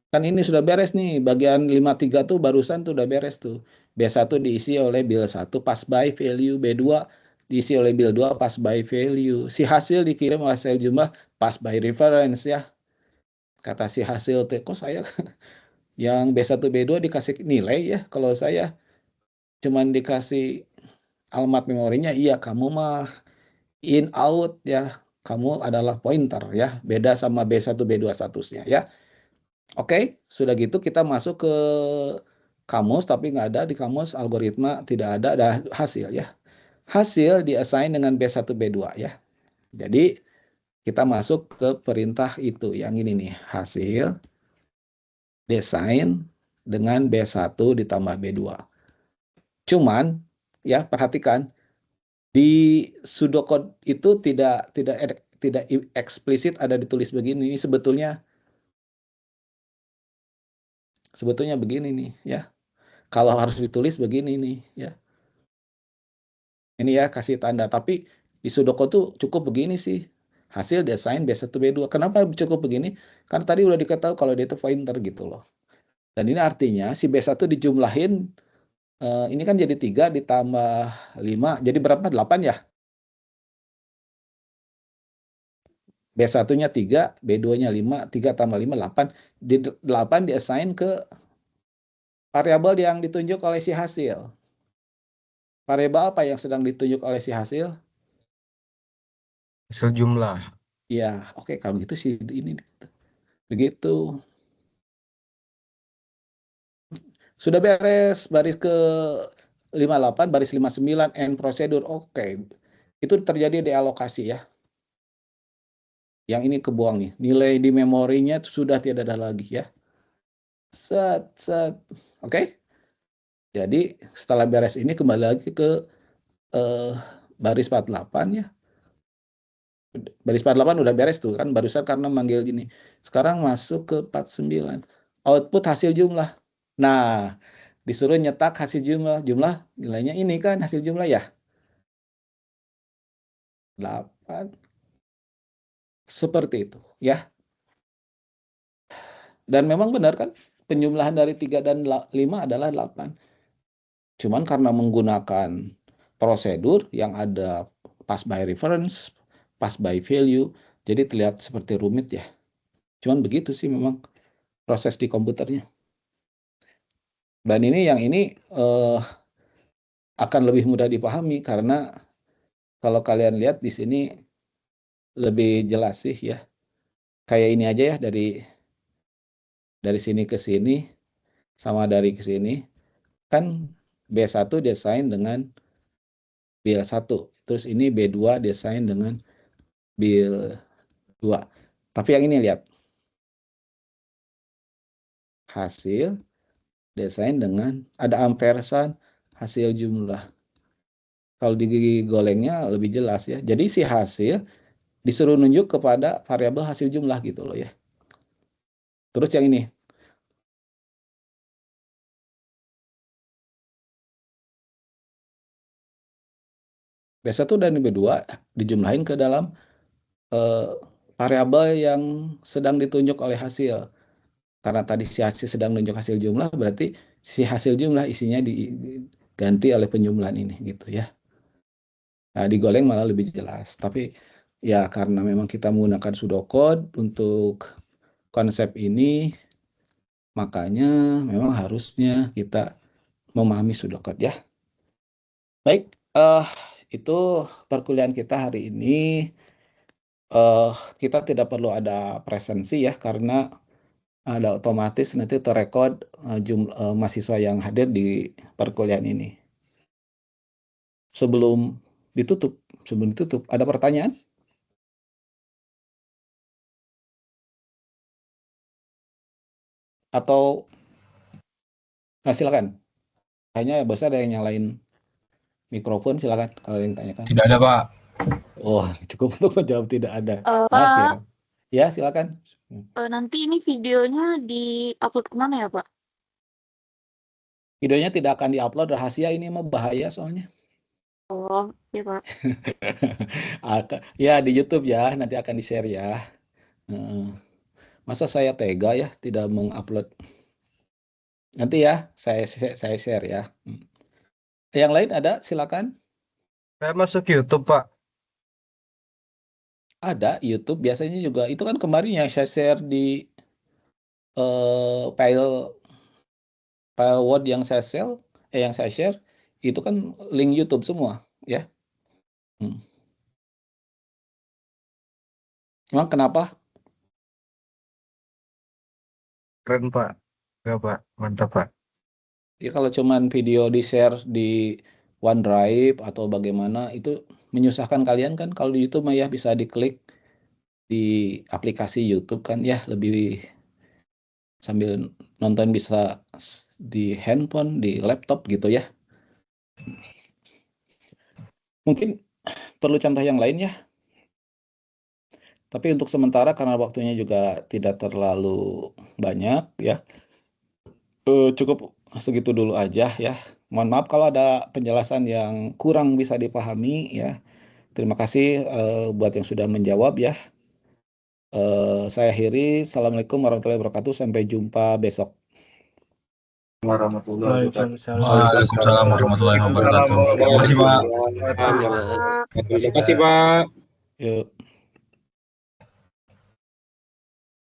kan ini sudah beres nih. Bagian 53 tuh barusan tuh udah beres tuh. B1 diisi oleh bill 1 pass by value, B2 diisi oleh bill 2 pass by value. Si hasil dikirim hasil jumlah pass by reference ya. Kata si hasil kok saya yang B1 B2 dikasih nilai ya. Kalau saya cuman dikasih alamat memorinya, iya kamu mah in out ya. Kamu adalah pointer ya. Beda sama B1 B2 statusnya ya. Oke, sudah gitu kita masuk ke kamus, tapi nggak ada di kamus algoritma, tidak ada hasil ya. Hasil diassign dengan B1 B2 ya. Jadi kita masuk ke perintah itu yang ini nih, hasil desain dengan B1 ditambah B2. Cuman ya perhatikan di pseudocode itu tidak eksplisit ada ditulis begini. Ini sebetulnya begini nih ya. Kalau harus ditulis begini nih ya. Ini ya kasih tanda, tapi di pseudocode tuh cukup begini sih. Hasil desain B1 B2. Kenapa cukup begini? Karena tadi udah diketahui kalau dia itu pointer gitu loh. Dan ini artinya si B1 dijumlahin ini kan jadi 3 ditambah 5 jadi berapa? 8 ya? B1-nya 3, B2-nya 5, 3 tambah 5, 8. Di 8 diassign ke variabel yang ditunjuk oleh si hasil. Variabel apa yang sedang ditunjuk oleh si hasil? Sejumlah. Ya, oke kalau gitu sih ini. Begitu. Sudah beres baris ke 58, baris 59, end prosedur. Oke. Itu terjadi di alokasi ya. Yang ini kebuang nih. Nilai di memorinya sudah tidak ada lagi ya. Set, set. Oke. Jadi setelah beres ini kembali lagi ke baris 48 ya. Baris 48 udah beres tuh kan barusan karena manggil gini. Sekarang masuk ke 49. Output hasil jumlah. Nah, disuruh nyetak hasil jumlah. Jumlah nilainya ini kan hasil jumlah ya. 8. Seperti itu ya. Dan memang benar kan penjumlahan dari 3 dan 5 adalah 8. Cuman karena menggunakan prosedur yang ada pass by reference, pass by value, jadi terlihat seperti rumit ya. Cuman begitu sih memang proses di komputernya. Dan ini yang ini akan lebih mudah dipahami karena kalau kalian lihat di sini lebih jelas sih ya. Kayak ini aja ya dari sini ke sini sama dari ke sini kan B1 desain dengan build 1. Terus ini B2 desain dengan build 2. Tapi yang ini lihat. Hasil desain dengan ada ampersan hasil jumlah. Kalau di golengnya lebih jelas ya. Jadi si hasil disuruh nunjuk kepada variabel hasil jumlah gitu loh ya. Terus yang ini. B1 dan B2 dijumlahin ke dalam variabel yang sedang ditunjuk oleh hasil. Karena tadi si hasil sedang menunjuk hasil jumlah, berarti si hasil jumlah isinya diganti oleh penjumlahan ini gitu ya. Nah, digoleng malah lebih jelas. Tapi ya karena memang kita menggunakan pseudocode untuk konsep ini, makanya memang harusnya kita memahami pseudocode ya. Baik, itu perkuliahan kita hari ini. Kita tidak perlu ada presensi ya, karena ada otomatis nanti terrekod jumlah mahasiswa yang hadir di perkuliahan ini. Sebelum ditutup, ada pertanyaan? Atau silakan. Kayaknya bos ada yang nyalain mikrofon, silakan kalau yang tanyakan. Tidak ada, Pak. Oh, cukup untuk menjawab tidak ada. Pak, Ya, silakan. nanti ini videonya di-upload kemana ya, Pak? Videonya tidak akan diupload, rahasia, ini mah bahaya soalnya. Oh, iya, Pak. Ya, di YouTube ya, nanti akan di-share ya. Masa saya tega ya tidak mengupload. Nanti ya, saya share ya. Yang lain ada, silakan. Saya masuk YouTube, Pak. Ada YouTube biasanya juga. Itu kan kemarin yang saya share di file Word yang saya share, itu kan link YouTube semua, ya. Emang kenapa? Keren, Pak. Enggak, Pak. Mantap, Pak. Ya kalau cuman video di-share di OneDrive atau bagaimana, itu menyusahkan kalian kan. Kalau di YouTube mah ya bisa diklik di aplikasi YouTube kan ya, lebih sambil nonton bisa di handphone, di laptop gitu ya. Mungkin perlu contoh yang lain ya. Tapi untuk sementara karena waktunya juga tidak terlalu banyak ya. Cukup segitu dulu aja ya. Mohon maaf kalau ada penjelasan yang kurang bisa dipahami ya. Terima kasih buat yang sudah menjawab ya. Saya akhiri. Assalamualaikum warahmatullahi wabarakatuh. Sampai jumpa besok. Waalaikumsalam warahmatullahi wabarakatuh. Terima kasih, Pak. Pak. Terima kasih, Pak. Yuk.